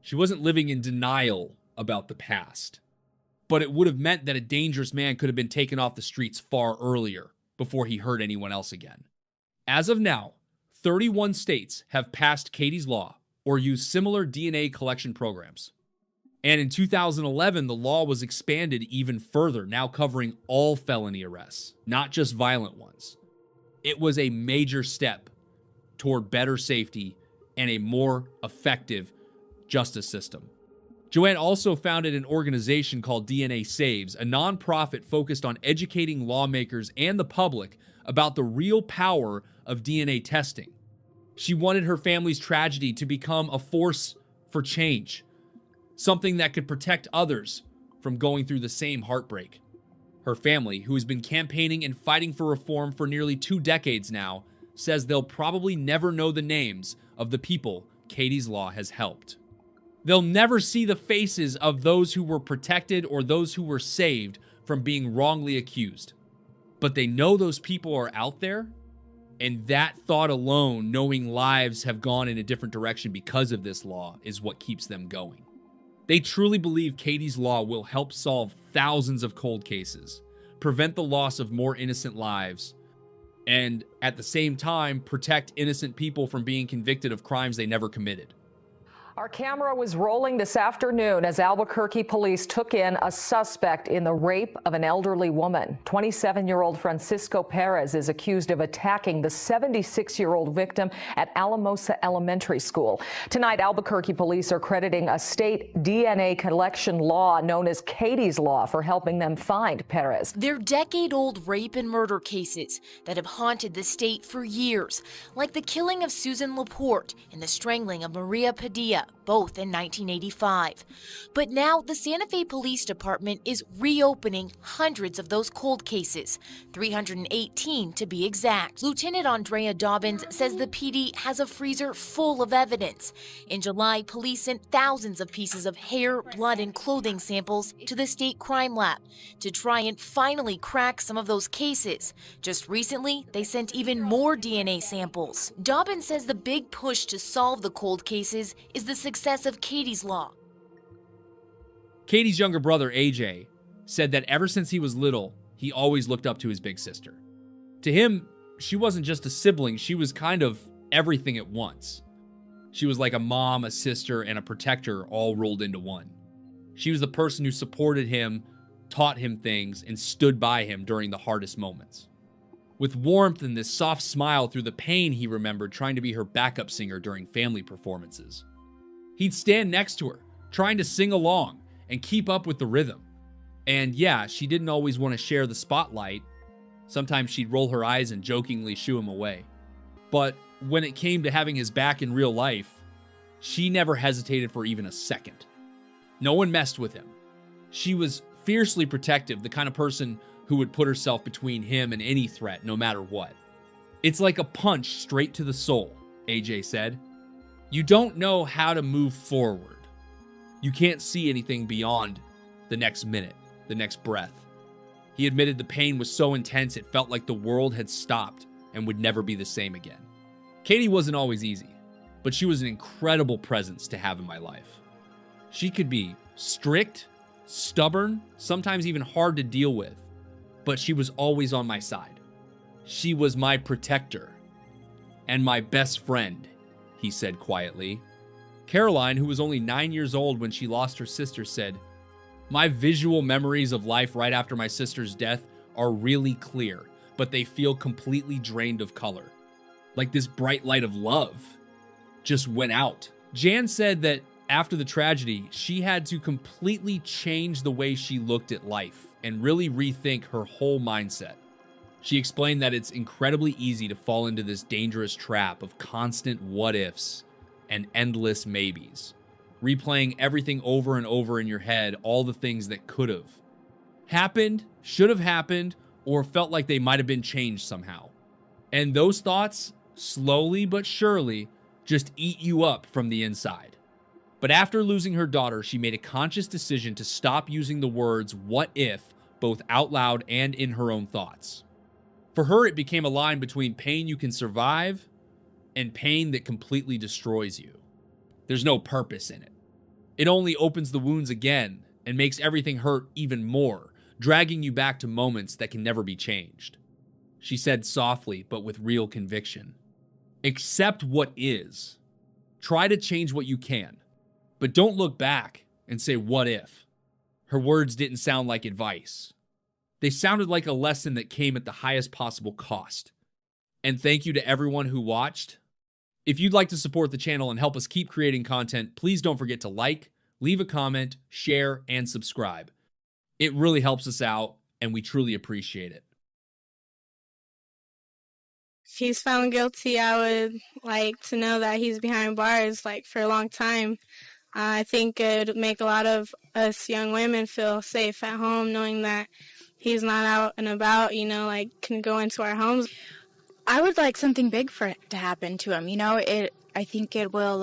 She wasn't living in denial about the past. But it would have meant that a dangerous man could have been taken off the streets far earlier before he hurt anyone else again. As of now, 31 states have passed Katie's Law or used similar DNA collection programs. And in 2011, the law was expanded even further, now covering all felony arrests, not just violent ones. It was a major step toward better safety and a more effective justice system. Joanne also founded an organization called DNA Saves, a nonprofit focused on educating lawmakers and the public about the real power of DNA testing. She wanted her family's tragedy to become a force for change, something that could protect others from going through the same heartbreak. Her family, who has been campaigning and fighting for reform for nearly 2 decades now, says they'll probably never know the names of the people Katie's Law has helped. They'll never see the faces of those who were protected or those who were saved from being wrongly accused. But they know those people are out there, and that thought alone, knowing lives have gone in a different direction because of this law, is what keeps them going. They truly believe Katie's Law will help solve thousands of cold cases, prevent the loss of more innocent lives, and at the same time, protect innocent people from being convicted of crimes they never committed. Our camera was rolling this afternoon as Albuquerque police took in a suspect in the rape of an elderly woman. 27-year-old Francisco Perez is accused of attacking the 76-year-old victim at Alamosa Elementary School. Tonight, Albuquerque police are crediting a state DNA collection law known as Katie's Law for helping them find Perez. They're decade-old rape and murder cases that have haunted the state for years, like the killing of Susan Laporte and the strangling of Maria Padilla. both in 1985. But now the Santa Fe Police Department is reopening hundreds of those cold cases, 318 to be exact. Lieutenant Andrea Dobbins says the PD has a freezer full of evidence. In July, police sent thousands of pieces of hair, blood, and clothing samples to the state crime lab to try and finally crack some of those cases. Just recently, they sent even more DNA samples. Dobbins says the big push to solve the cold cases is the success of Katie's Law. Katie's younger brother, AJ, said that ever since he was little, he always looked up to his big sister. To him, she wasn't just a sibling, she was kind of everything at once. She was like a mom, a sister, and a protector all rolled into one. She was the person who supported him, taught him things, and stood by him during the hardest moments. With warmth and this soft smile through the pain he remembered trying to be her backup singer during family performances. He'd stand next to her, trying to sing along and keep up with the rhythm. And yeah, she didn't always want to share the spotlight. Sometimes she'd roll her eyes and jokingly shoo him away. But when it came to having his back in real life, she never hesitated for even a second. No one messed with him. She was fiercely protective, the kind of person who would put herself between him and any threat, no matter what. It's like a punch straight to the soul, AJ said. You don't know how to move forward. You can't see anything beyond the next minute, the next breath. He admitted the pain was so intense it felt like the world had stopped and would never be the same again. Katie wasn't always easy, but she was an incredible presence to have in my life. She could be strict, stubborn, sometimes even hard to deal with, but she was always on my side. She was my protector and my best friend, he said quietly. Caroline, who was only 9 years old when she lost her sister, said, "My visual memories of life right after my sister's death are really clear, but they feel completely drained of color. Like this bright light of love just went out." Jan said that after the tragedy, she had to completely change the way she looked at life and really rethink her whole mindset. She explained that it's incredibly easy to fall into this dangerous trap of constant what-ifs and endless maybes, replaying everything over and over in your head, all the things that could have happened, should have happened, or felt like they might have been changed somehow. And those thoughts, slowly but surely, just eat you up from the inside. But after losing her daughter, she made a conscious decision to stop using the words "what if" both out loud and in her own thoughts. For her, it became a line between pain you can survive and pain that completely destroys you. There's no purpose in it. It only opens the wounds again and makes everything hurt even more, dragging you back to moments that can never be changed. She said softly, but with real conviction. Accept what is. Try to change what you can, but don't look back and say, "what if?" Her words didn't sound like advice. They sounded like a lesson that came at the highest possible cost. And thank you to everyone who watched. If you'd like to support the channel and help us keep creating content, please don't forget to like, leave a comment, share, and subscribe. It really helps us out, and we truly appreciate it. If he's found guilty, I would like to know that he's behind bars like for a long time. I think it would make a lot of us young women feel safe at home knowing that he's not out and about, like can go into our homes. I would like something big for it to happen to him. I think it will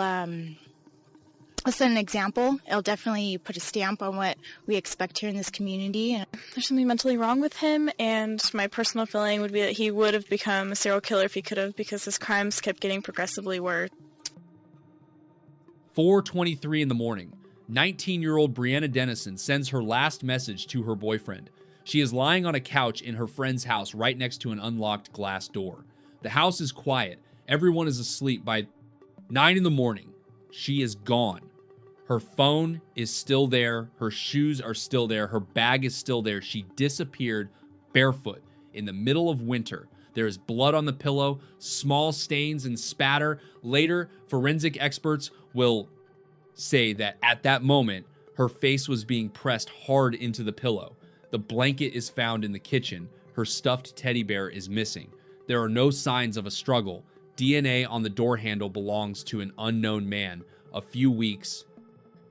set an example. It'll definitely put a stamp on what we expect here in this community. There's something mentally wrong with him, and my personal feeling would be that he would have become a serial killer if he could have, because his crimes kept getting progressively worse. 4:23 in the morning, 19-year-old Brianna Dennison sends her last message to her boyfriend. She is lying on a couch in her friend's house right next to an unlocked glass door. The house is quiet. Everyone is asleep by 9 in the morning. She is gone. Her phone is still there. Her shoes are still there. Her bag is still there. She disappeared barefoot in the middle of winter. There is blood on the pillow, small stains and spatter. Later, forensic experts will say that at that moment, her face was being pressed hard into the pillow. The blanket is found in the kitchen. Her stuffed teddy bear is missing. There are no signs of a struggle. DNA on the door handle belongs to an unknown man. a few weeks.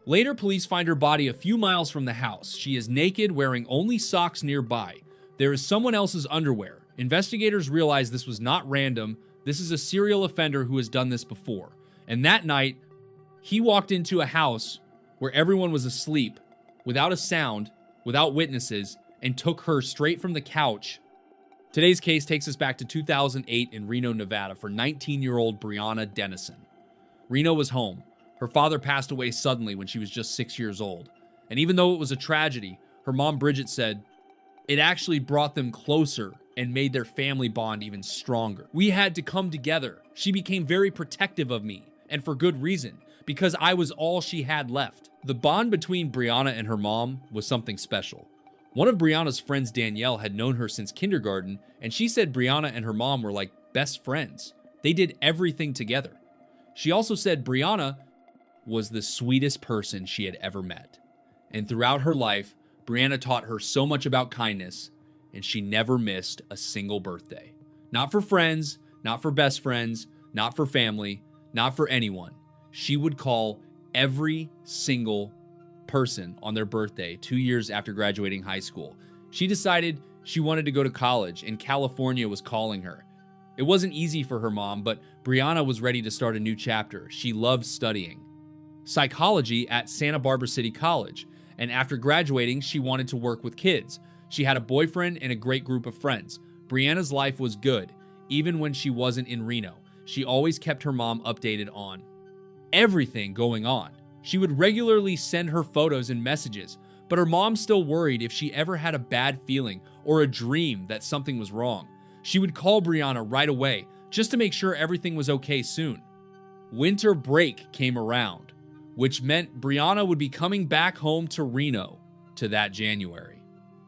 Later, police find her body a few miles from the house. She is naked, wearing only socks nearby. There is someone else's underwear. Investigators realize this was not random. This is a serial offender who has done this before. And that night, he walked into a house where everyone was asleep, without a sound, without witnesses, and took her straight from the couch. Today's case takes us back to 2008 in Reno, Nevada for 19-year-old Brianna Dennison. Reno was home. Her father passed away suddenly when she was just 6 years old. And even though it was a tragedy, her mom Bridget said, it actually brought them closer and made their family bond even stronger. We had to come together. She became very protective of me, and for good reason, because I was all she had left. The bond between Brianna and her mom was something special. One of Brianna's friends, Danielle, had known her since kindergarten, and she said Brianna and her mom were like best friends. They did everything together. She also said Brianna was the sweetest person she had ever met. And throughout her life, Brianna taught her so much about kindness, and she never missed a single birthday. Not for friends, not for best friends, not for family, not for anyone. She would call every single person on their birthday 2 years after graduating high school. She decided she wanted to go to college, and California was calling her. It wasn't easy for her mom, but Brianna was ready to start a new chapter. She loved studying psychology at Santa Barbara City College, and after graduating, she wanted to work with kids. She had a boyfriend and a great group of friends. Brianna's life was good, even when she wasn't in Reno. She always kept her mom updated on everything going on. She would regularly send her photos and messages, but her mom still worried if she ever had a bad feeling or a dream that something was wrong. She would call Brianna right away just to make sure everything was okay soon. Winter break came around, which meant Brianna would be coming back home to Reno to that January.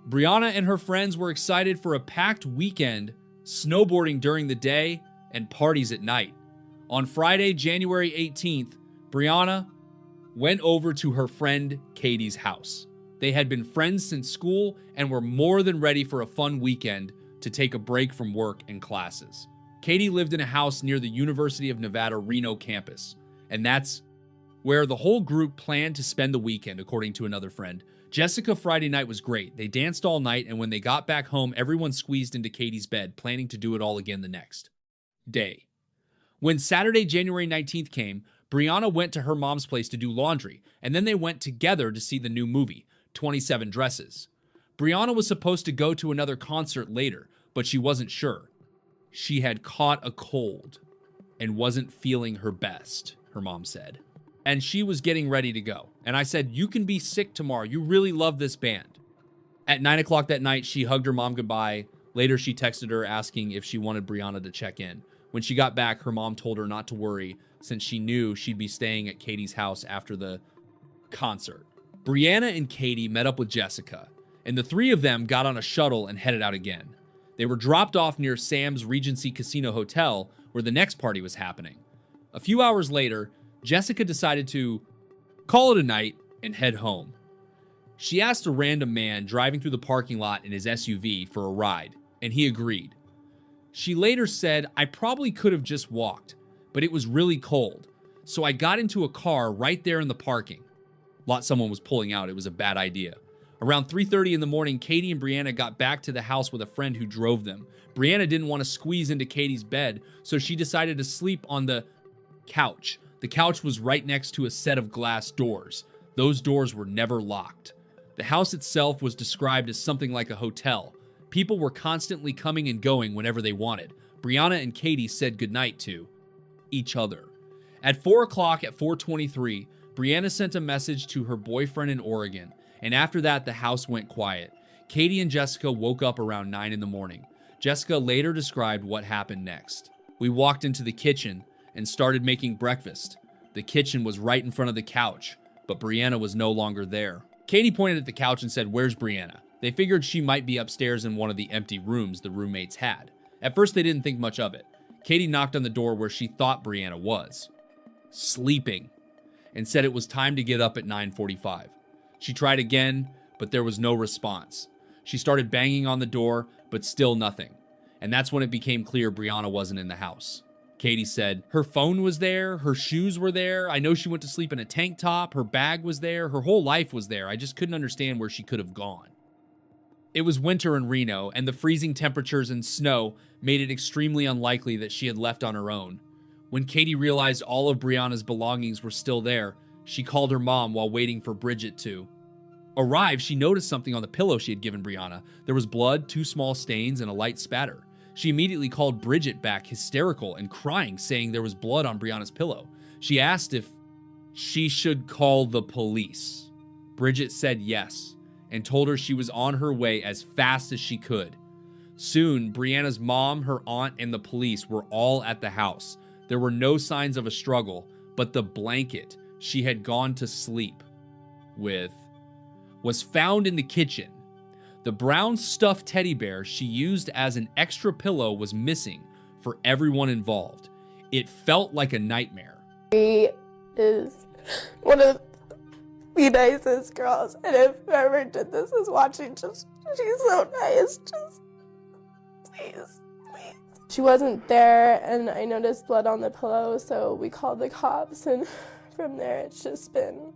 Brianna and her friends were excited for a packed weekend, snowboarding during the day and parties at night. On Friday, January 18th, Brianna went over to her friend Katie's house. They had been friends since school and were more than ready for a fun weekend to take a break from work and classes. Katie lived in a house near the University of Nevada, Reno campus, and that's where the whole group planned to spend the weekend, according to another friend. Jessica Friday night was great. They danced all night, and when they got back home, everyone squeezed into Katie's bed, planning to do it all again the next day. When Saturday, January 19th came, Brianna went to her mom's place to do laundry, and then they went together to see the new movie, 27 Dresses. Brianna was supposed to go to another concert later, but she wasn't sure. She had caught a cold and wasn't feeling her best, her mom said. And she was getting ready to go. And I said, you can be sick tomorrow. You really love this band. At 9 o'clock that night, she hugged her mom goodbye. Later, she texted her asking if she wanted Brianna to check in. When she got back, her mom told her not to worry since she knew she'd be staying at Katie's house after the concert. Brianna and Katie met up with Jessica, and the three of them got on a shuttle and headed out again. They were dropped off near Sam's Regency Casino Hotel, where the next party was happening. A few hours later, Jessica decided to call it a night and head home. She asked a random man driving through the parking lot in his SUV for a ride, and he agreed. She later said, I probably could have just walked, but it was really cold, so I got into a car right there in the parking lot someone was pulling out. It was a bad idea. Around 3:30 in the morning, Katie and Brianna got back to the house with a friend who drove them. Brianna didn't want to squeeze into Katie's bed, so she decided to sleep on the couch. The couch was right next to a set of glass doors. Those doors were never locked. The house itself was described as something like a hotel. People were constantly coming and going whenever they wanted. Brianna and Katie said goodnight to each other. At 4 o'clock at 4:23, Brianna sent a message to her boyfriend in Oregon, and after that, the house went quiet. Katie and Jessica woke up around 9 in the morning. Jessica later described what happened next. We walked into the kitchen and started making breakfast. The kitchen was right in front of the couch, but Brianna was no longer there. Katie pointed at the couch and said, "Where's Brianna?" They figured she might be upstairs in one of the empty rooms the roommates had. At first, they didn't think much of it. Katie knocked on the door where she thought Brianna was sleeping and said it was time to get up at 9:45. She tried again, but there was no response. She started banging on the door, but still nothing. And that's when it became clear Brianna wasn't in the house. Katie said her phone was there, her shoes were there. I know she went to sleep in a tank top, her bag was there, her whole life was there. I just couldn't understand where she could have gone. It was winter in Reno, and the freezing temperatures and snow made it extremely unlikely that she had left on her own. When Katie realized all of Brianna's belongings were still there, she called her mom while waiting for Bridget to arrive. She noticed something on the pillow she had given Brianna. There was blood, 2 small stains, and a light spatter. She immediately called Bridget back, hysterical and crying, saying there was blood on Brianna's pillow. She asked if she should call the police. Bridget said yes, and told her she was on her way as fast as she could. Soon, Brianna's mom, her aunt, and the police were all at the house. There were no signs of a struggle, but the blanket she had gone to sleep with was found in the kitchen. The brown stuffed teddy bear she used as an extra pillow was missing for everyone involved. It felt like a nightmare. She is one of the nicest girls, and if whoever did this is watching, she's so nice. Just please. She wasn't there, and I noticed blood on the pillow, so we called the cops, and from there it's just been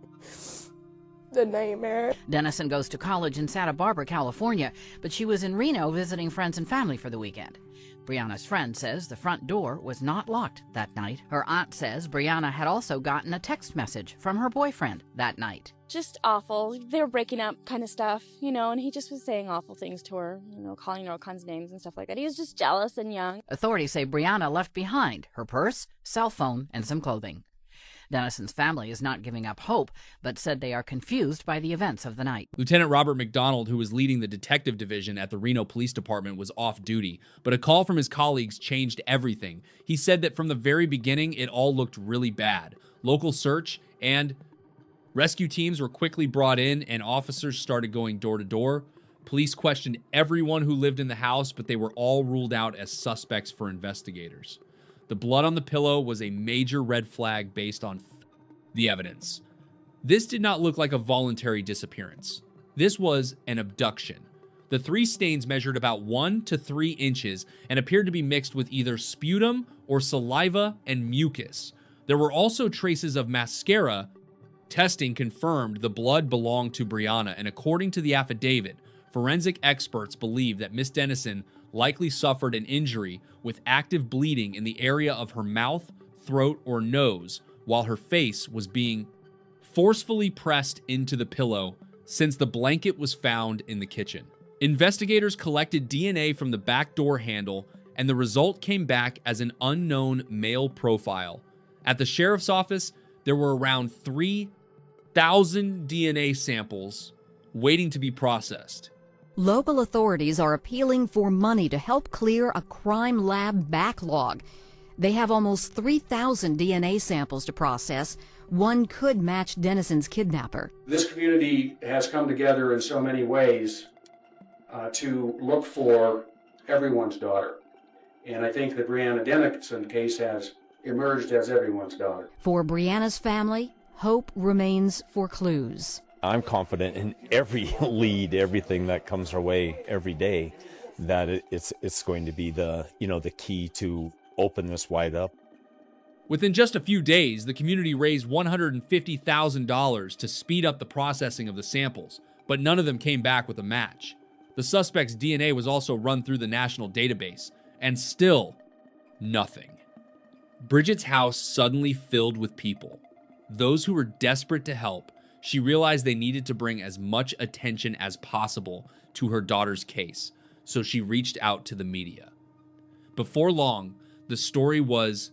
the nightmare. Dennison goes to college in Santa Barbara, California, but she was in Reno visiting friends and family for the weekend. Brianna's friend says the front door was not locked that night. Her aunt says Brianna had also gotten a text message from her boyfriend that night. Just awful. They were breaking up kind of stuff, and he just was saying awful things to her, calling her all kinds of names and stuff like that. He was just jealous and young. Authorities say Brianna left behind her purse, cell phone, and some clothing. Dennison's family is not giving up hope, but said they are confused by the events of the night. Lieutenant Robert McDonald, who was leading the detective division at the Reno Police Department, was off duty, but a call from his colleagues changed everything. He said that from the very beginning, it all looked really bad. Local search and rescue teams were quickly brought in, and officers started going door to door. Police questioned everyone who lived in the house, but they were all ruled out as suspects for investigators. The blood on the pillow was a major red flag based on the evidence. This did not look like a voluntary disappearance. This was an abduction. The 3 stains measured about 1 to 3 inches and appeared to be mixed with either sputum or saliva and mucus. There were also traces of mascara. Testing confirmed the blood belonged to Brianna, and according to the affidavit, forensic experts believe that Miss Dennison likely suffered an injury with active bleeding in the area of her mouth, throat, or nose while her face was being forcefully pressed into the pillow since the blanket was found in the kitchen. Investigators collected DNA from the back door handle, and the result came back as an unknown male profile. At the sheriff's office, there were around 3,000 DNA samples waiting to be processed. Local authorities are appealing for money to help clear a crime lab backlog. They have almost 3,000 DNA samples to process. One could match Dennison's kidnapper. This community has come together in so many ways to look for everyone's daughter. And I think the Brianna Dennison case has emerged as everyone's daughter. For Brianna's family, hope remains for clues. I'm confident in every lead, everything that comes our way every day, that it's going to be the key to open this wide up. Within just a few days, the community raised $150,000 to speed up the processing of the samples, but none of them came back with a match. The suspect's DNA was also run through the national database, and still nothing. Bridget's house suddenly filled with people. Those who were desperate to help. She realized they needed to bring as much attention as possible to her daughter's case, so she reached out to the media. Before long, the story was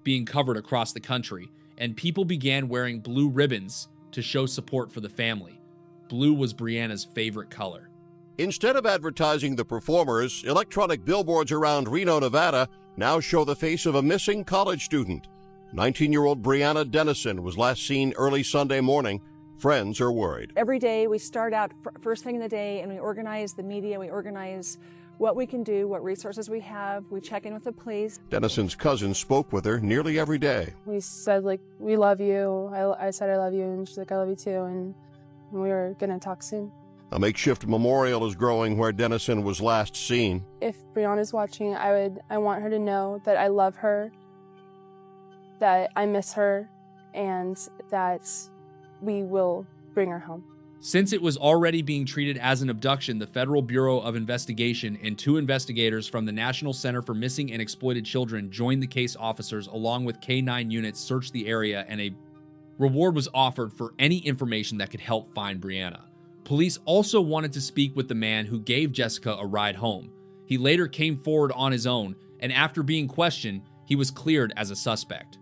being covered across the country, and people began wearing blue ribbons to show support for the family. Blue was Brianna's favorite color. Instead of advertising the performers, electronic billboards around Reno, Nevada now show the face of a missing college student. 19-year-old Brianna Dennison was last seen early Sunday morning. Friends are worried. Every day we start out first thing in the day and we organize the media, we organize what we can do, what resources we have, we check in with the police. Dennison's cousin spoke with her nearly every day. We said, we love you. I said I love you, and she's like, I love you too, and we were going to talk soon. A makeshift memorial is growing where Dennison was last seen. If Brianna's watching, I want her to know that I love her that I miss her and that we will bring her home. Since it was already being treated as an abduction, the Federal Bureau of Investigation and 2 investigators from the National Center for Missing and Exploited Children joined the case officers along with K-9 units searched the area, and a reward was offered for any information that could help find Brianna. Police also wanted to speak with the man who gave Jessica a ride home. He later came forward on his own, and after being questioned, he was cleared as a suspect.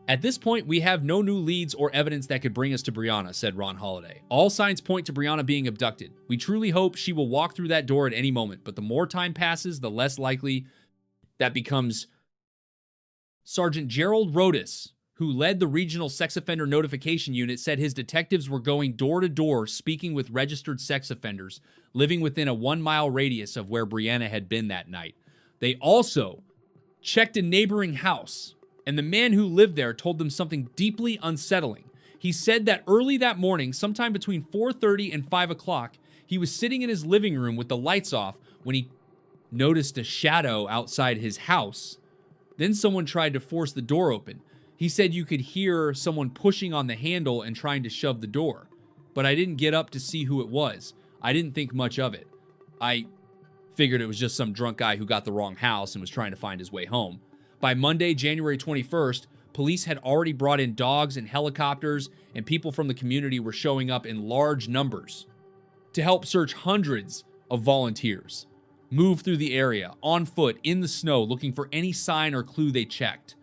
At this point, we have no new leads or evidence that could bring us to Brianna, said Ron Holiday. All signs point to Brianna being abducted. We truly hope she will walk through that door at any moment, but the more time passes, the less likely that becomes. Sergeant Gerald Rodas, who led the Regional Sex Offender Notification Unit, said his detectives were going door to door speaking with registered sex offenders living within a 1-mile radius of where Brianna had been that night. They also checked a neighboring house, and the man who lived there told them something deeply unsettling. He said that early that morning, sometime between 4:30 and 5 o'clock, he was sitting in his living room with the lights off when he noticed a shadow outside his house. Then someone tried to force the door open. He said you could hear someone pushing on the handle and trying to shove the door. But I didn't get up to see who it was. I didn't think much of it. I figured it was just some drunk guy who got the wrong house and was trying to find his way home. By Monday, January 21st, police had already brought in dogs and helicopters, and people from the community were showing up in large numbers to help search. Hundreds of volunteers moved through the area on foot in the snow looking for any sign or clue they checked.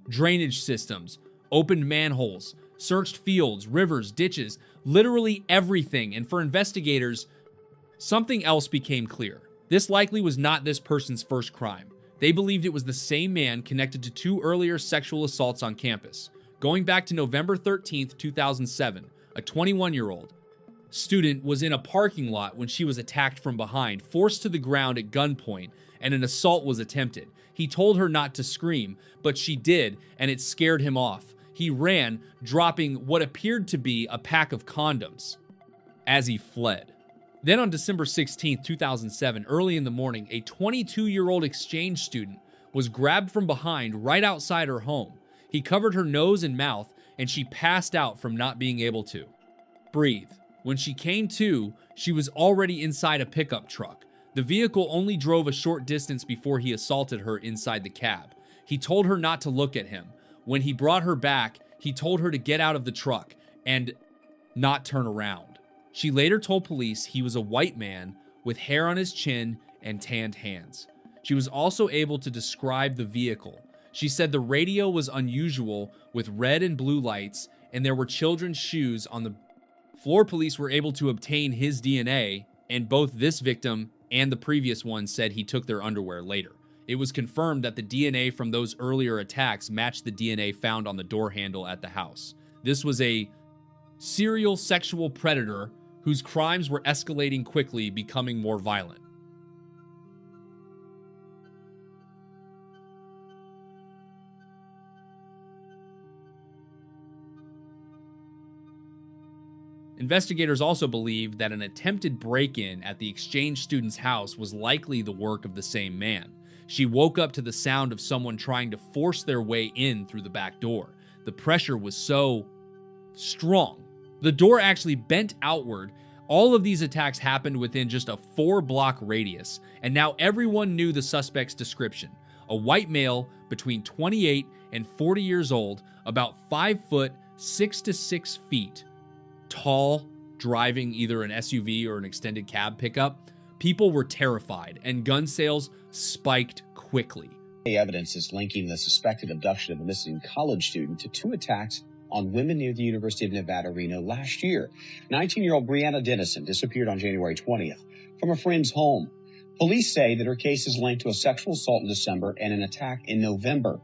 Drainage systems, opened manholes, searched fields, rivers, ditches, literally everything. And for investigators, something else became clear. This likely was not this person's first crime. They believed it was the same man connected to 2 earlier sexual assaults on campus. Going back to November 13th, 2007, a 21-year-old student was in a parking lot when she was attacked from behind, forced to the ground at gunpoint, and an assault was attempted. He told her not to scream, but she did, and it scared him off. He ran, dropping what appeared to be a pack of condoms as he fled. Then on December 16, 2007, early in the morning, a 22-year-old exchange student was grabbed from behind right outside her home. He covered her nose and mouth, and she passed out from not being able to breathe. When she came to, she was already inside a pickup truck. The vehicle only drove a short distance before he assaulted her inside the cab. He told her not to look at him. When he brought her back, he told her to get out of the truck and not turn around. She later told police he was a white man with hair on his chin and tanned hands. She was also able to describe the vehicle. She said the radio was unusual with red and blue lights, and there were children's shoes on the floor. Police were able to obtain his DNA, and both this victim and the previous one said he took their underwear later. It was confirmed that the DNA from those earlier attacks matched the DNA found on the door handle at the house. This was a serial sexual predator whose crimes were escalating quickly, becoming more violent. Investigators also believed that an attempted break-in at the exchange student's house was likely the work of the same man. She woke up to the sound of someone trying to force their way in through the back door. The pressure was so strong. The door actually bent outward. All of these attacks happened within just a 4-block radius, and now everyone knew the suspect's description. A white male between 28 and 40 years old, about 5 foot, 6 to 6 feet tall, driving either an SUV or an extended cab pickup. People were terrified, and gun sales spiked quickly. Evidence is linking the suspected abduction of a missing college student to 2 attacks on women near the University of Nevada, Reno last year. 19-year-old Brianna Dennison disappeared on January 20th from a friend's home. Police say that her case is linked to a sexual assault in December and an attack in November.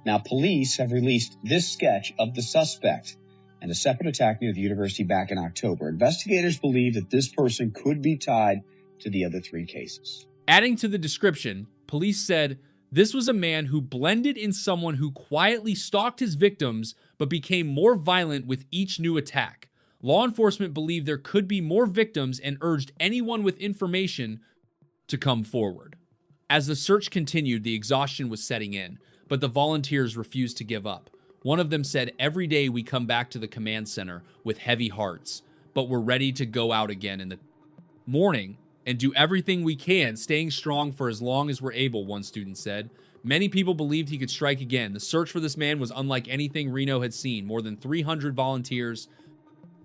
Now, police have released this sketch of the suspect and a separate attack near the university back in October. Investigators believe that this person could be tied to the other 3 cases. Adding to the description, police said this was a man who blended in someone who quietly stalked his victims but became more violent with each new attack. Law enforcement believed there could be more victims and urged anyone with information to come forward. As the search continued, the exhaustion was setting in. but the volunteers refused to give up. One of them said, "Every day we come back to the command center with heavy hearts, but we're ready to go out again in the morning and do everything we can, staying strong for as long as we're able," one student said. Many people believed he could strike again. The search for this man was unlike anything Reno had seen. More than 300 volunteers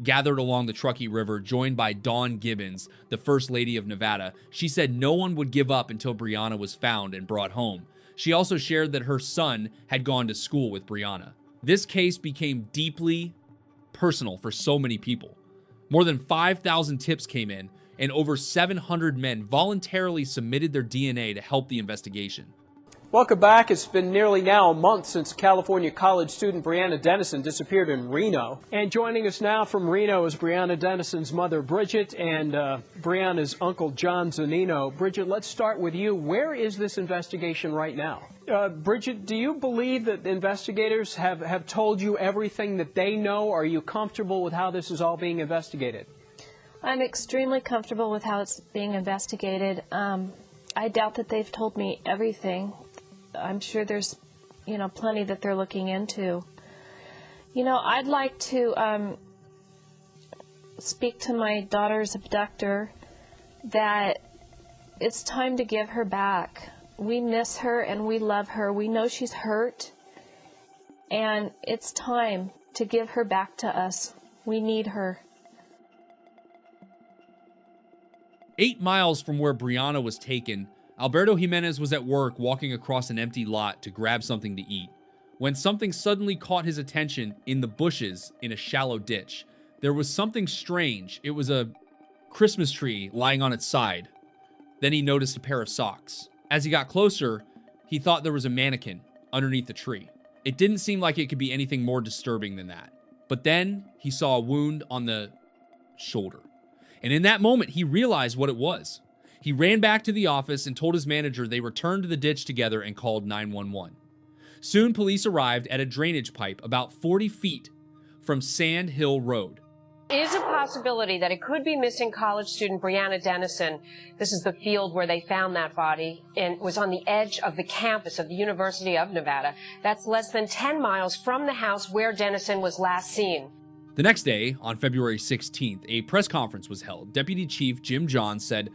gathered along the Truckee River, joined by Dawn Gibbons, the First Lady of Nevada. She said no one would give up until Breonna was found and brought home. She also shared that her son had gone to school with Breonna. This case became deeply personal for so many people. More than 5,000 tips came in, and over 700 men voluntarily submitted their DNA to help the investigation. Welcome back. It's been nearly now a month since California college student Breonna Dennison disappeared in Reno. And joining us now from Reno is Breonna Dennison's mother, Bridget, and Breonna's uncle, John Zanino. Bridget, let's start with you. Where is this investigation right now? Bridget, do you believe that investigators have told you everything that they know? Are you comfortable with how this is all being investigated? I'm extremely comfortable with how it's being investigated. I doubt that they've told me everything. I'm sure there's, plenty that they're looking into. I'd like to speak to my daughter's abductor that it's time to give her back. We miss her and we love her. We know she's hurt, and it's time to give her back to us. We need her. 8 miles from where Breonna was taken, Alberto Jimenez was at work walking across an empty lot to grab something to eat, when something suddenly caught his attention in the bushes in a shallow ditch. There was something strange. It was a Christmas tree lying on its side. Then he noticed a pair of socks. As he got closer, he thought there was a mannequin underneath the tree. It didn't seem like it could be anything more disturbing than that. But then he saw a wound on the shoulder. And in that moment, he realized what it was. He ran back to the office and told his manager they returned to the ditch together and called 911. Soon, police arrived at a drainage pipe about 40 feet from Sand Hill Road. It is a possibility that it could be missing college student Breonna Dennison. This is the field where they found that body, and was on the edge of the campus of the University of Nevada. That's less than 10 miles from the house where Dennison was last seen. The next day, on February 16th, a press conference was held. Deputy Chief Jim Johns said,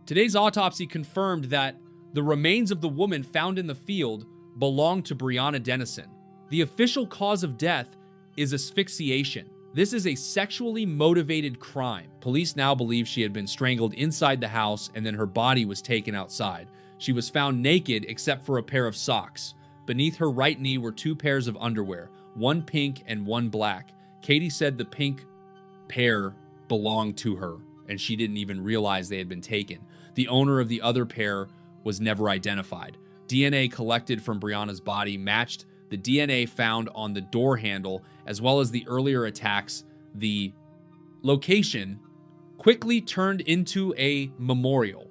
"Today's autopsy confirmed that the remains of the woman found in the field belonged to Breonna Dennison. The official cause of death is asphyxiation. This is a sexually motivated crime. Police now believe she had been strangled inside the house and then her body was taken outside. She was found naked except for a pair of socks. Beneath her right knee were 2 pairs of underwear, one pink and one black. Katie said the pink pair belonged to her, and she didn't even realize they had been taken. The owner of the other pair was never identified. DNA collected from Breonna's body matched the DNA found on the door handle, as well as the earlier attacks. The location quickly turned into a memorial,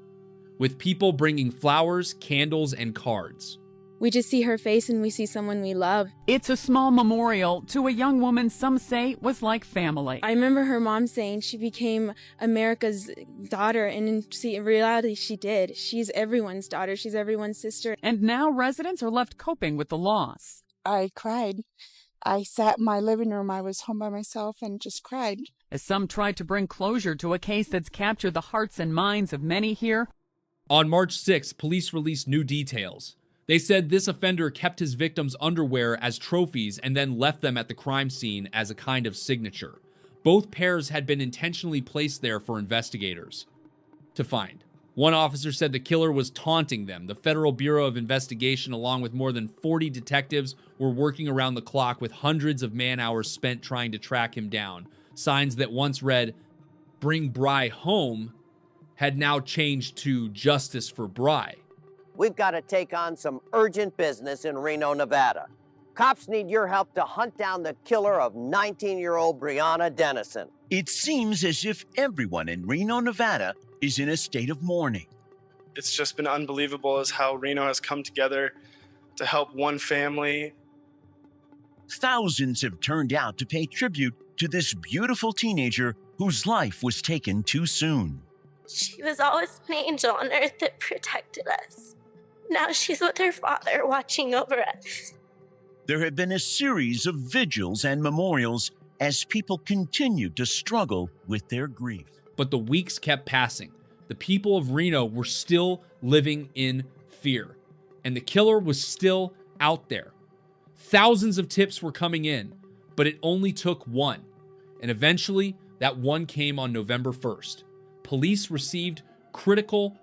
with people bringing flowers, candles, and cards. We just see her face and we see someone we love. It's a small memorial to a young woman some say was like family. I remember her mom saying she became America's daughter, and in reality she did. She's everyone's daughter. She's everyone's sister. And now residents are left coping with the loss. I cried. I sat in my living room. I was home by myself and just cried. As some tried to bring closure to a case that's captured the hearts and minds of many here. On March 6th, police released new details. They said this offender kept his victim's underwear as trophies and then left them at the crime scene as a kind of signature. Both pairs had been intentionally placed there for investigators to find. One officer said the killer was taunting them. The Federal Bureau of Investigation, along with more than 40 detectives, were working around the clock with hundreds of man-hours spent trying to track him down. Signs that once read, "Bring Bry home," had now changed to "Justice for Bry." We've got to take on some urgent business in Reno, Nevada. Cops need your help to hunt down the killer of 19-year-old Breonna Dennison. It seems as if everyone in Reno, Nevada is in a state of mourning. It's just been unbelievable as how Reno has come together to help one family. Thousands have turned out to pay tribute to this beautiful teenager whose life was taken too soon. She was always an angel on earth that protected us. Now she's with her father watching over us. There have been a series of vigils and memorials as people continued to struggle with their grief. But the weeks kept passing. The people of Reno were still living in fear, and the killer was still out there. Thousands of tips were coming in, but it only took one. And eventually, that one came on November 1st. Police received critical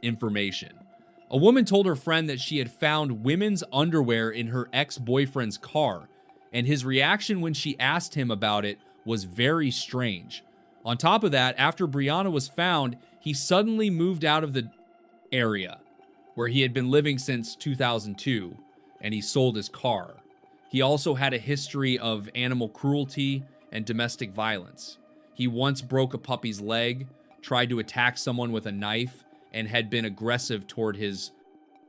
information. A woman told her friend that she had found women's underwear in her ex-boyfriend's car, and his reaction when she asked him about it was very strange. On top of that, after Brianna was found, he suddenly moved out of the area where he had been living since 2002, and he sold his car. He also had a history of animal cruelty and domestic violence. He once broke a puppy's leg, tried to attack someone with a knife, and had been aggressive toward his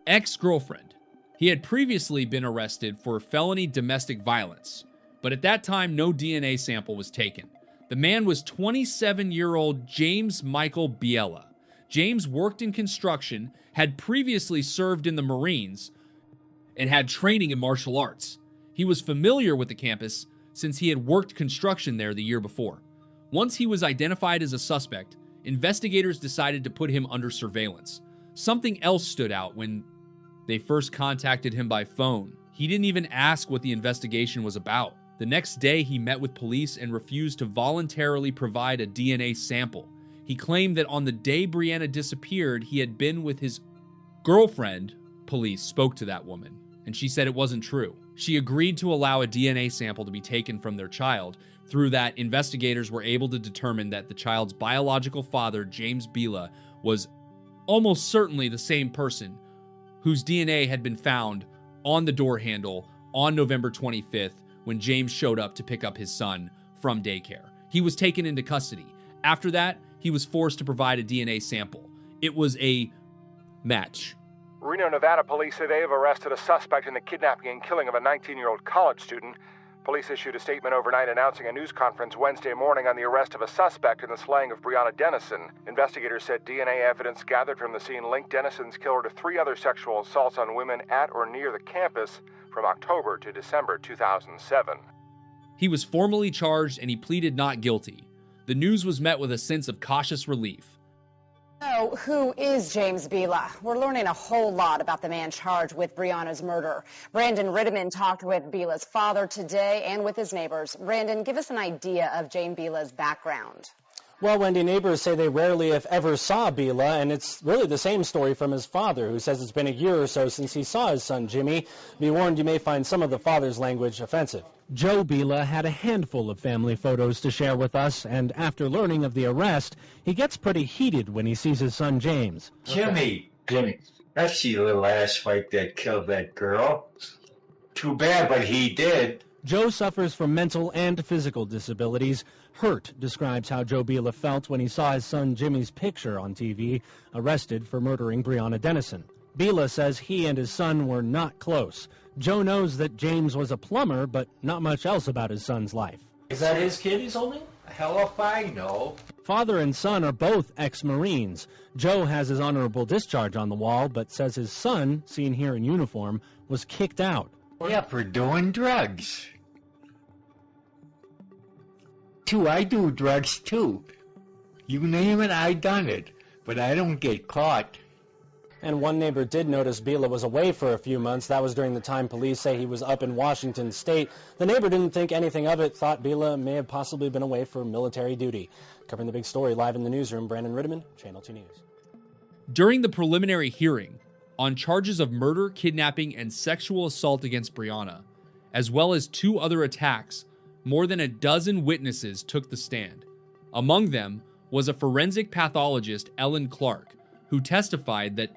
ex-girlfriend. He had previously been arrested for felony domestic violence, but at that time, no DNA sample was taken. The man was 27-year-old James Michael Biela. James worked in construction, had previously served in the Marines, and had training in martial arts. He was familiar with the campus since he had worked construction there the year before. Once he was identified as a suspect, investigators decided to put him under surveillance. Something else stood out when they first contacted him by phone. He didn't even ask what the investigation was about. The next day, he met with police and refused to voluntarily provide a DNA sample. He claimed that on the day Brianna disappeared, he had been with his girlfriend. Police spoke to that woman, and she said it wasn't true. She agreed to allow a DNA sample to be taken from their child. Through that, investigators were able to determine that the child's biological father, James Biela, was almost certainly the same person whose DNA had been found on the door handle on November 25th when James showed up to pick up his son from daycare. He was taken into custody. After that, he was forced to provide a DNA sample. It was a match. Reno, Nevada police say they have arrested a suspect in the kidnapping and killing of a 19-year-old college student. Police issued a statement overnight announcing a news conference Wednesday morning on the arrest of a suspect in the slaying of Brianna Dennison. Investigators said DNA evidence gathered from the scene linked Dennison's killer to 3 other sexual assaults on women at or near the campus from October to December 2007. He was formally charged and he pleaded not guilty. The news was met with a sense of cautious relief. So, who is James Biela? We're learning a whole lot about the man charged with Brianna's murder. Brandon Rittiman talked with Biela's father today and with his neighbors. Brandon, give us an idea of James Biela's background. Well, Wendy, neighbors say they rarely, if ever, saw Biela, and it's really the same story from his father, who says it's been a year or so since he saw his son, Jimmy. Be warned, you may find some of the father's language offensive. Joe Biela had a handful of family photos to share with us, and after learning of the arrest, he gets pretty heated when he sees his son James. Jimmy, that's the little asswipe that killed that girl. Too bad, but he did. Joe suffers from mental and physical disabilities. Hurt describes how Joe Biela felt when he saw his son Jimmy's picture on TV, arrested for murdering Brianna Dennison. Biela says he and his son were not close. Joe knows that James was a plumber, but not much else about his son's life. Is that his kid he's holding? Hell if I know. Father and son are both ex-Marines. Joe has his honorable discharge on the wall, but says his son, seen here in uniform, was kicked out. Yeah, for doing drugs. I do drugs too. You name it, I done it. But I don't get caught. And one neighbor did notice Biela was away for a few months. That was during the time police say he was up in Washington State. The neighbor didn't think anything of it, thought Biela may have possibly been away for military duty. Covering the big story live in the newsroom, Brandon Rittiman, Channel 2 News. During the preliminary hearing on charges of murder, kidnapping, and sexual assault against Brianna, as well as 2 other attacks, more than a dozen witnesses took the stand. Among them was a forensic pathologist, Ellen Clark, who testified that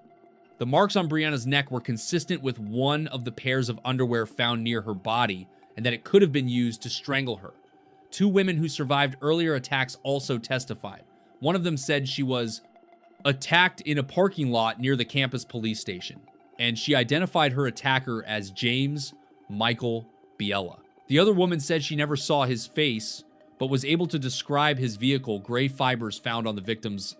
the marks on Brianna's neck were consistent with one of the pairs of underwear found near her body, and that it could have been used to strangle her. 2 women who survived earlier attacks also testified. One of them said she was attacked in a parking lot near the campus police station, and she identified her attacker as James Michael Biela. The other woman said she never saw his face, but was able to describe his vehicle. Gray fibers found on the victim's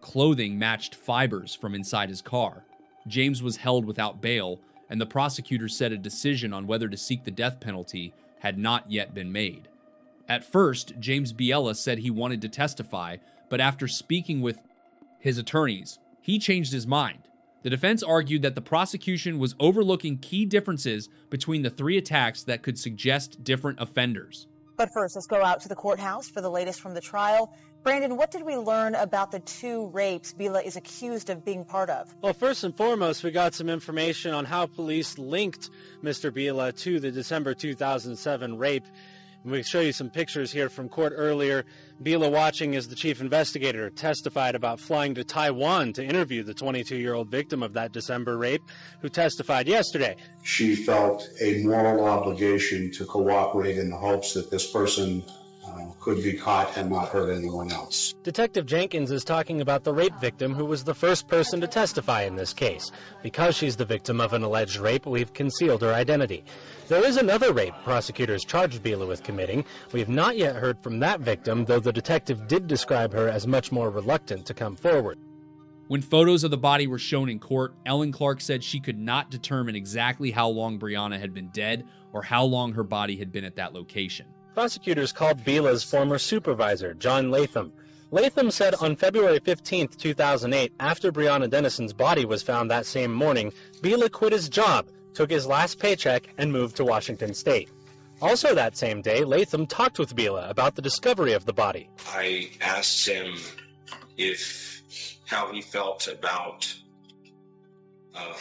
clothing matched fibers from inside his car. James was held without bail, and the prosecutor said a decision on whether to seek the death penalty had not yet been made. At first, James Biela said he wanted to testify, but after speaking with his attorneys, he changed his mind. The defense argued that the prosecution was overlooking key differences between the three attacks that could suggest different offenders. But first, let's go out to the courthouse for the latest from the trial. Brandon, what did we learn about the two rapes Bila is accused of being part of? Well, first and foremost, we got some information on how police linked Mr. Bila to the December 2007 rape. And we show you some pictures here from court earlier. Bila, watching as the chief investigator, testified about flying to Taiwan to interview the 22-year-old victim of that December rape, who testified yesterday. She felt a moral obligation to cooperate in the hopes that this person could be caught and not hurt anyone else. Detective Jenkins is talking about the rape victim who was the first person to testify in this case. Because she's the victim of an alleged rape, we've concealed her identity. There is another rape prosecutors charged Bila with committing. We have not yet heard from that victim, though the detective did describe her as much more reluctant to come forward. When photos of the body were shown in court, Ellen Clark said she could not determine exactly how long Brianna had been dead or how long her body had been at that location. Prosecutors called Bila's former supervisor, John Latham. Latham said on February 15, 2008, after Brianna Dennison's body was found that same morning, Bila quit his job, took his last paycheck, and moved to Washington State. Also that same day, Latham talked with Bila about the discovery of the body. I asked him how he felt about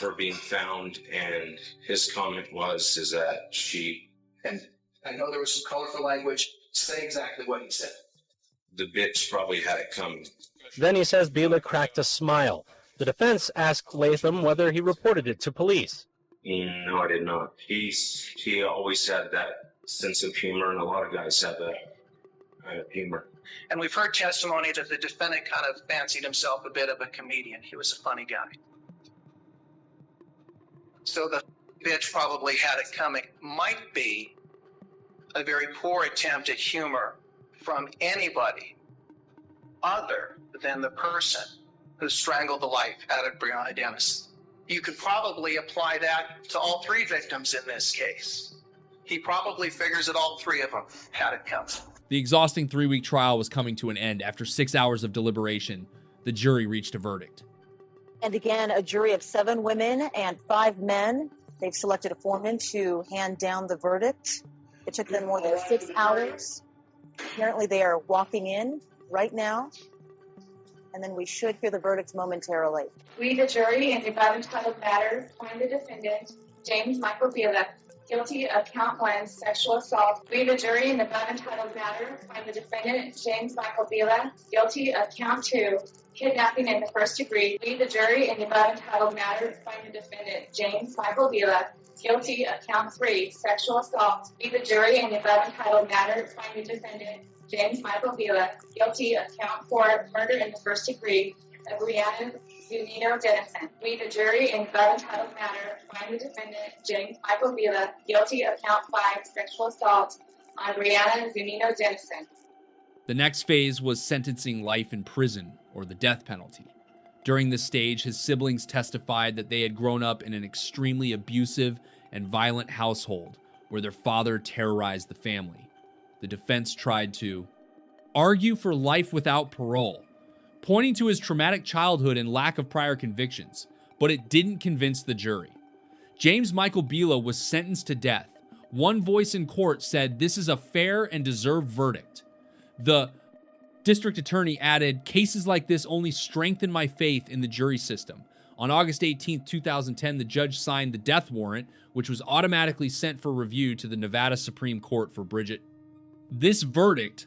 her being found, and his comment is that she... And I know there was some colorful language. Say exactly what he said. The bitch probably had it coming. Then he says Bila cracked a smile. The defense asked Latham whether he reported it to police. No, I did not. He always had that sense of humor, and a lot of guys have that humor. And we've heard testimony that the defendant kind of fancied himself a bit of a comedian. He was a funny guy. So the bitch probably had it coming might be a very poor attempt at humor from anybody other than the person who strangled the life out of Brianna Dennison. You could probably apply that to all three victims in this case. He probably figures that all three of them had it coming. The exhausting 3-week trial was coming to an end. After 6 hours of deliberation, the jury reached a verdict. And again, a jury of 7 women and 5 men. They've selected a foreman to hand down the verdict. It took them more than 6 hours. Apparently they are walking in right now. And then we should hear the verdict momentarily. We, the jury, in the above entitled matter, find the defendant, James Michael Bila, guilty of count 1, sexual assault. We, the jury, in the above entitled matter, find the defendant, James Michael Bila, guilty of count 2, kidnapping in the first degree. We, the jury, in the above entitled matter, find the defendant, James Michael Bila, guilty of count 3, sexual assault. We, the jury, in the above entitled matter, find the defendant, James Michael Bila, guilty of count 4, murder in the first degree of Brianna Dennison. We, the jury, in the above entitled matter, find the defendant, James Michael Bila, guilty of count 5, sexual assault on Brianna Dennison. The next phase was sentencing life in prison, or the death penalty. During this stage, his siblings testified that they had grown up in an extremely abusive and violent household where their father terrorized the family. The defense tried to argue for life without parole, pointing to his traumatic childhood and lack of prior convictions, but it didn't convince the jury. James Michael Bila was sentenced to death. One voice in court said this is a fair and deserved verdict. The district attorney added, cases like this only strengthen my faith in the jury system. On August 18, 2010, the judge signed the death warrant, which was automatically sent for review to the Nevada Supreme Court for Bridget. This verdict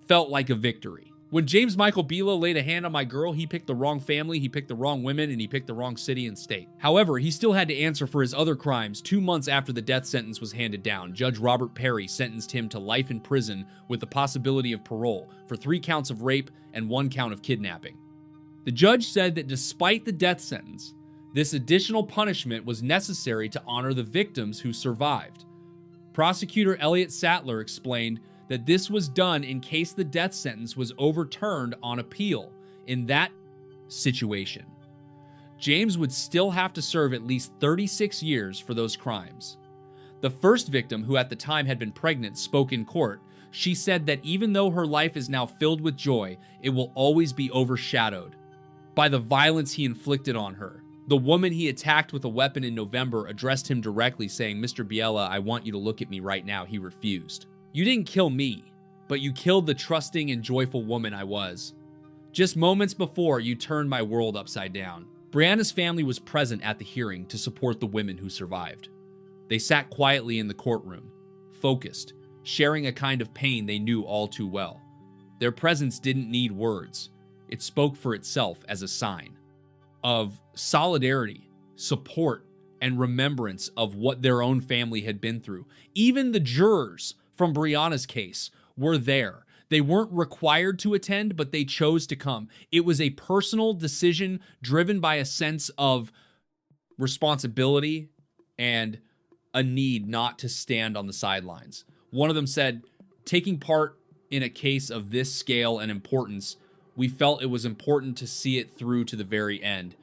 felt like a victory. When James Michael Bila laid a hand on my girl, he picked the wrong family, he picked the wrong women, and he picked the wrong city and state. However, he still had to answer for his other crimes. 2 months after the death sentence was handed down, Judge Robert Perry sentenced him to life in prison with the possibility of parole for 3 counts of rape and 1 count of kidnapping. The judge said that despite the death sentence, this additional punishment was necessary to honor the victims who survived. Prosecutor Elliot Sattler explained that this was done in case the death sentence was overturned on appeal in that situation. James would still have to serve at least 36 years for those crimes. The first victim, who at the time had been pregnant, spoke in court. She said that even though her life is now filled with joy, it will always be overshadowed by the violence he inflicted on her. The woman he attacked with a weapon in November addressed him directly, saying, "Mr. Biela, I want you to look at me right now." He refused. "You didn't kill me, but you killed the trusting and joyful woman I was. Just moments before, you turned my world upside down." Brianna's family was present at the hearing to support the women who survived. They sat quietly in the courtroom, focused, sharing a kind of pain they knew all too well. Their presence didn't need words. It spoke for itself as a sign of solidarity, support, and remembrance of what their own family had been through. Even the jurors from Brianna's case were there. They weren't required to attend, but they chose to come. It was a personal decision driven by a sense of responsibility and a need not to stand on the sidelines. One of them said, "Taking part in a case of this scale and importance, we felt it was important to see it through to the very end."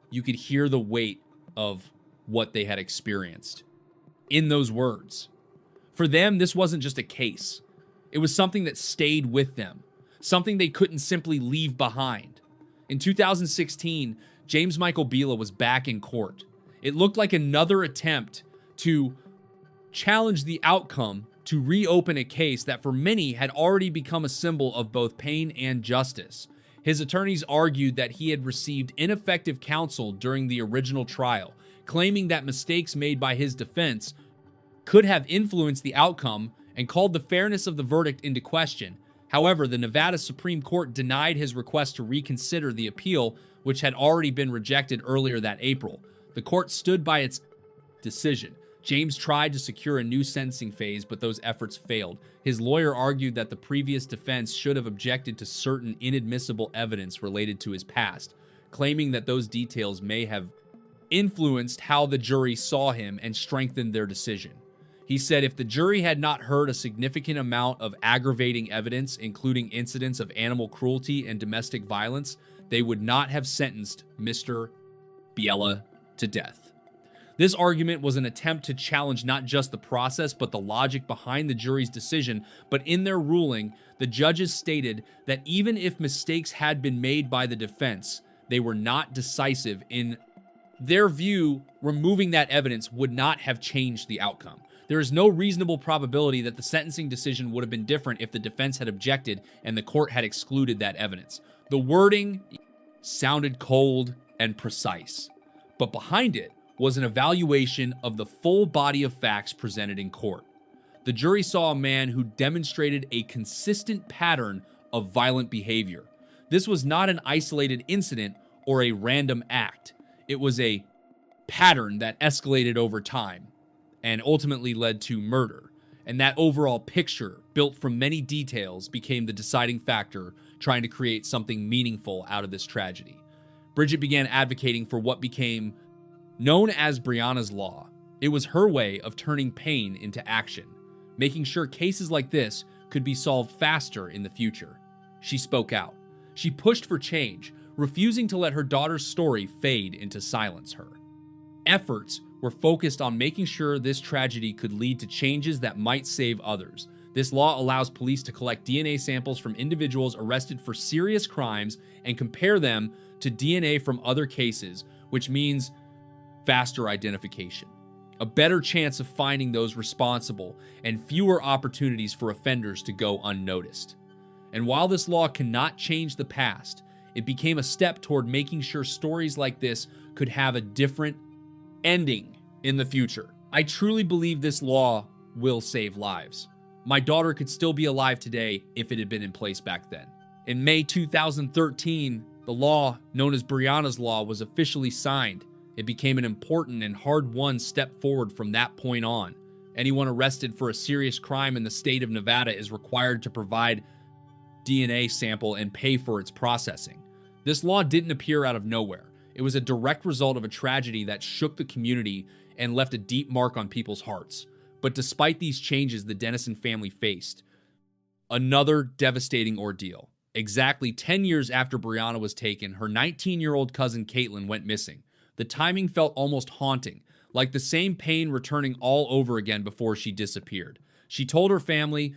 You could hear the weight of what they had experienced in those words. For them, this wasn't just a case. It was something that stayed with them, something they couldn't simply leave behind. In 2016, James Michael Biela was back in court. It looked like another attempt to challenge the outcome to reopen a case that for many had already become a symbol of both pain and justice. His attorneys argued that he had received ineffective counsel during the original trial, claiming that mistakes made by his defense could have influenced the outcome and called the fairness of the verdict into question. However, the Nevada Supreme Court denied his request to reconsider the appeal, which had already been rejected earlier that April. The court stood by its decision. James tried to secure a new sentencing phase, but those efforts failed. His lawyer argued that the previous defense should have objected to certain inadmissible evidence related to his past, claiming that those details may have influenced how the jury saw him and strengthened their decision. He said if the jury had not heard a significant amount of aggravating evidence, including incidents of animal cruelty and domestic violence, they would not have sentenced Mr. Biela to death. This argument was an attempt to challenge not just the process, but the logic behind the jury's decision. But in their ruling, the judges stated that even if mistakes had been made by the defense, they were not decisive. In their view, removing that evidence would not have changed the outcome. There is no reasonable probability that the sentencing decision would have been different if the defense had objected and the court had excluded that evidence. The wording sounded cold and precise, but behind it was an evaluation of the full body of facts presented in court. The jury saw a man who demonstrated a consistent pattern of violent behavior. This was not an isolated incident or a random act. It was a pattern that escalated over time and ultimately led to murder. And that overall picture, built from many details, became the deciding factor, trying to create something meaningful out of this tragedy. Bridget began advocating for what became known as Brianna's Law. It was her way of turning pain into action, making sure cases like this could be solved faster in the future. She spoke out. She pushed for change, refusing to let her daughter's story fade into silence her. Efforts were focused on making sure this tragedy could lead to changes that might save others. This law allows police to collect DNA samples from individuals arrested for serious crimes and compare them to DNA from other cases, which means faster identification, a better chance of finding those responsible, and fewer opportunities for offenders to go unnoticed. And while this law cannot change the past, it became a step toward making sure stories like this could have a different ending in the future. I truly believe this law will save lives. My daughter could still be alive today if it had been in place back then. In May 2013, the law known as Brianna's Law was officially signed. It became an important and hard-won step forward from that point on. Anyone arrested for a serious crime in the state of Nevada is required to provide DNA sample and pay for its processing. This law didn't appear out of nowhere. It was a direct result of a tragedy that shook the community and left a deep mark on people's hearts. But despite these changes the Dennison family faced, another devastating ordeal. Exactly 10 years after Brianna was taken, her 19-year-old cousin Caitlin went missing. The timing felt almost haunting, like the same pain returning all over again before she disappeared. She told her family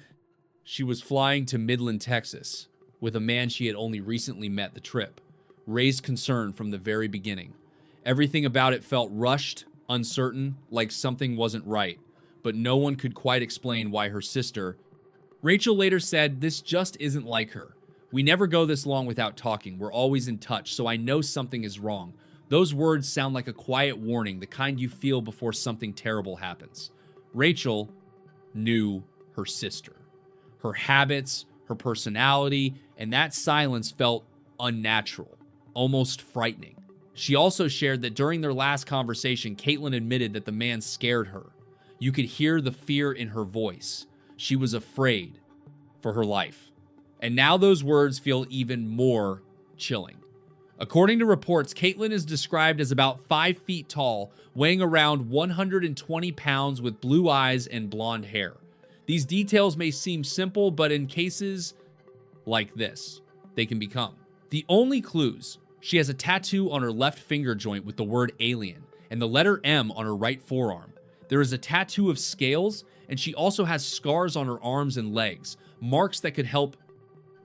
she was flying to Midland, Texas, with a man she had only recently met. The trip raised concern from the very beginning. Everything about it felt rushed, uncertain, like something wasn't right, but no one could quite explain why her sister... Rachel later said, "This just isn't like her. We never go this long without talking. We're always in touch, so I know something is wrong." Those words sound like a quiet warning, the kind you feel before something terrible happens. Rachel knew her sister. Her habits, her personality, and that silence felt unnatural, almost frightening. She also shared that during their last conversation, Caitlin admitted that the man scared her. You could hear the fear in her voice. She was afraid for her life. And now those words feel even more chilling. According to reports, Caitlin is described as about 5 feet tall, weighing around 120 pounds with blue eyes and blonde hair. These details may seem simple, but in cases like this, they can become. The only clues: she has a tattoo on her left finger joint with the word alien and the letter M on her right forearm. There is a tattoo of scales, and she also has scars on her arms and legs, marks that could help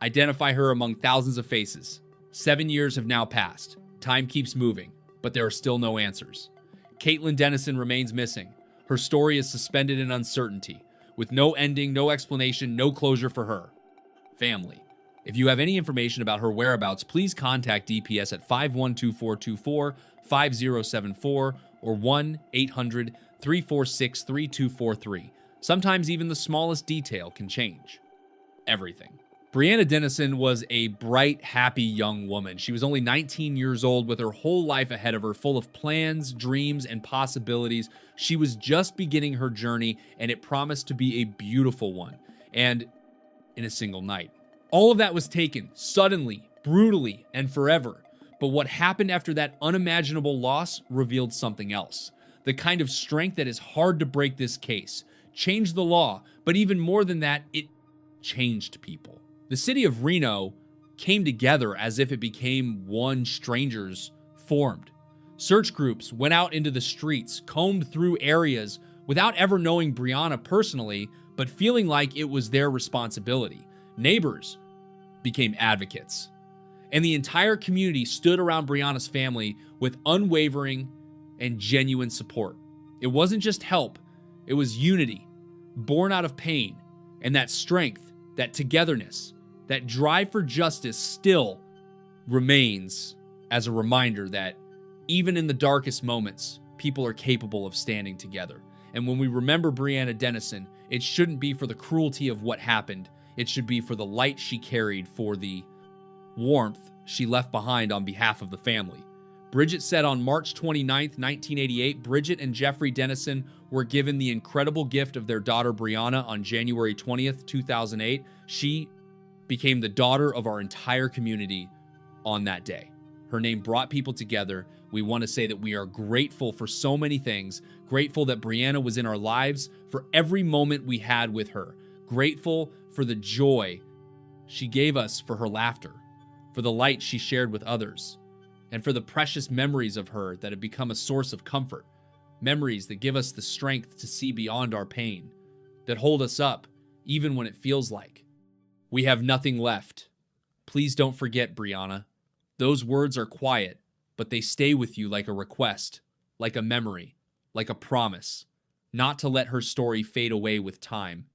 identify her among thousands of faces. 7 years have now passed. Time keeps moving, but there are still no answers. Caitlin Dennison remains missing. Her story is suspended in uncertainty, with no ending, no explanation, no closure for her family. If you have any information about her whereabouts, please contact DPS at 512-424-5074 or 1-800-346-3243. Sometimes even the smallest detail can change everything. Brianna Dennison was a bright, happy young woman. She was only 19 years old with her whole life ahead of her, full of plans, dreams, and possibilities. She was just beginning her journey, and it promised to be a beautiful one, and in a single night. All of that was taken suddenly, brutally, and forever. But what happened after that unimaginable loss revealed something else. The kind of strength that is hard to break this case. Changed the law, but even more than that, it changed people. The city of Reno came together as if it became one. Strangers formed. Search groups went out into the streets, combed through areas without ever knowing Brianna personally, but feeling like it was their responsibility. Neighbors became advocates. And the entire community stood around Brianna's family with unwavering and genuine support. It wasn't just help, it was unity, born out of pain, and that strength, that togetherness, that drive for justice still remains as a reminder that even in the darkest moments, people are capable of standing together. And when we remember Brianna Dennison, it shouldn't be for the cruelty of what happened. It should be for the light she carried, for the warmth she left behind on behalf of the family. Bridget said on March 29th, 1988, Bridget and Jeffrey Dennison were given the incredible gift of their daughter Brianna on January 20th, 2008. She became the daughter of our entire community on that day. Her name brought people together. We want to say that we are grateful for so many things, grateful that Brianna was in our lives for every moment we had with her, grateful for the joy she gave us, for her laughter, for the light she shared with others, and for the precious memories of her that have become a source of comfort, memories that give us the strength to see beyond our pain, that hold us up even when it feels like we have nothing left. Please don't forget, Brianna. Those words are quiet, but they stay with you like a request, like a memory, like a promise, not to let her story fade away with time.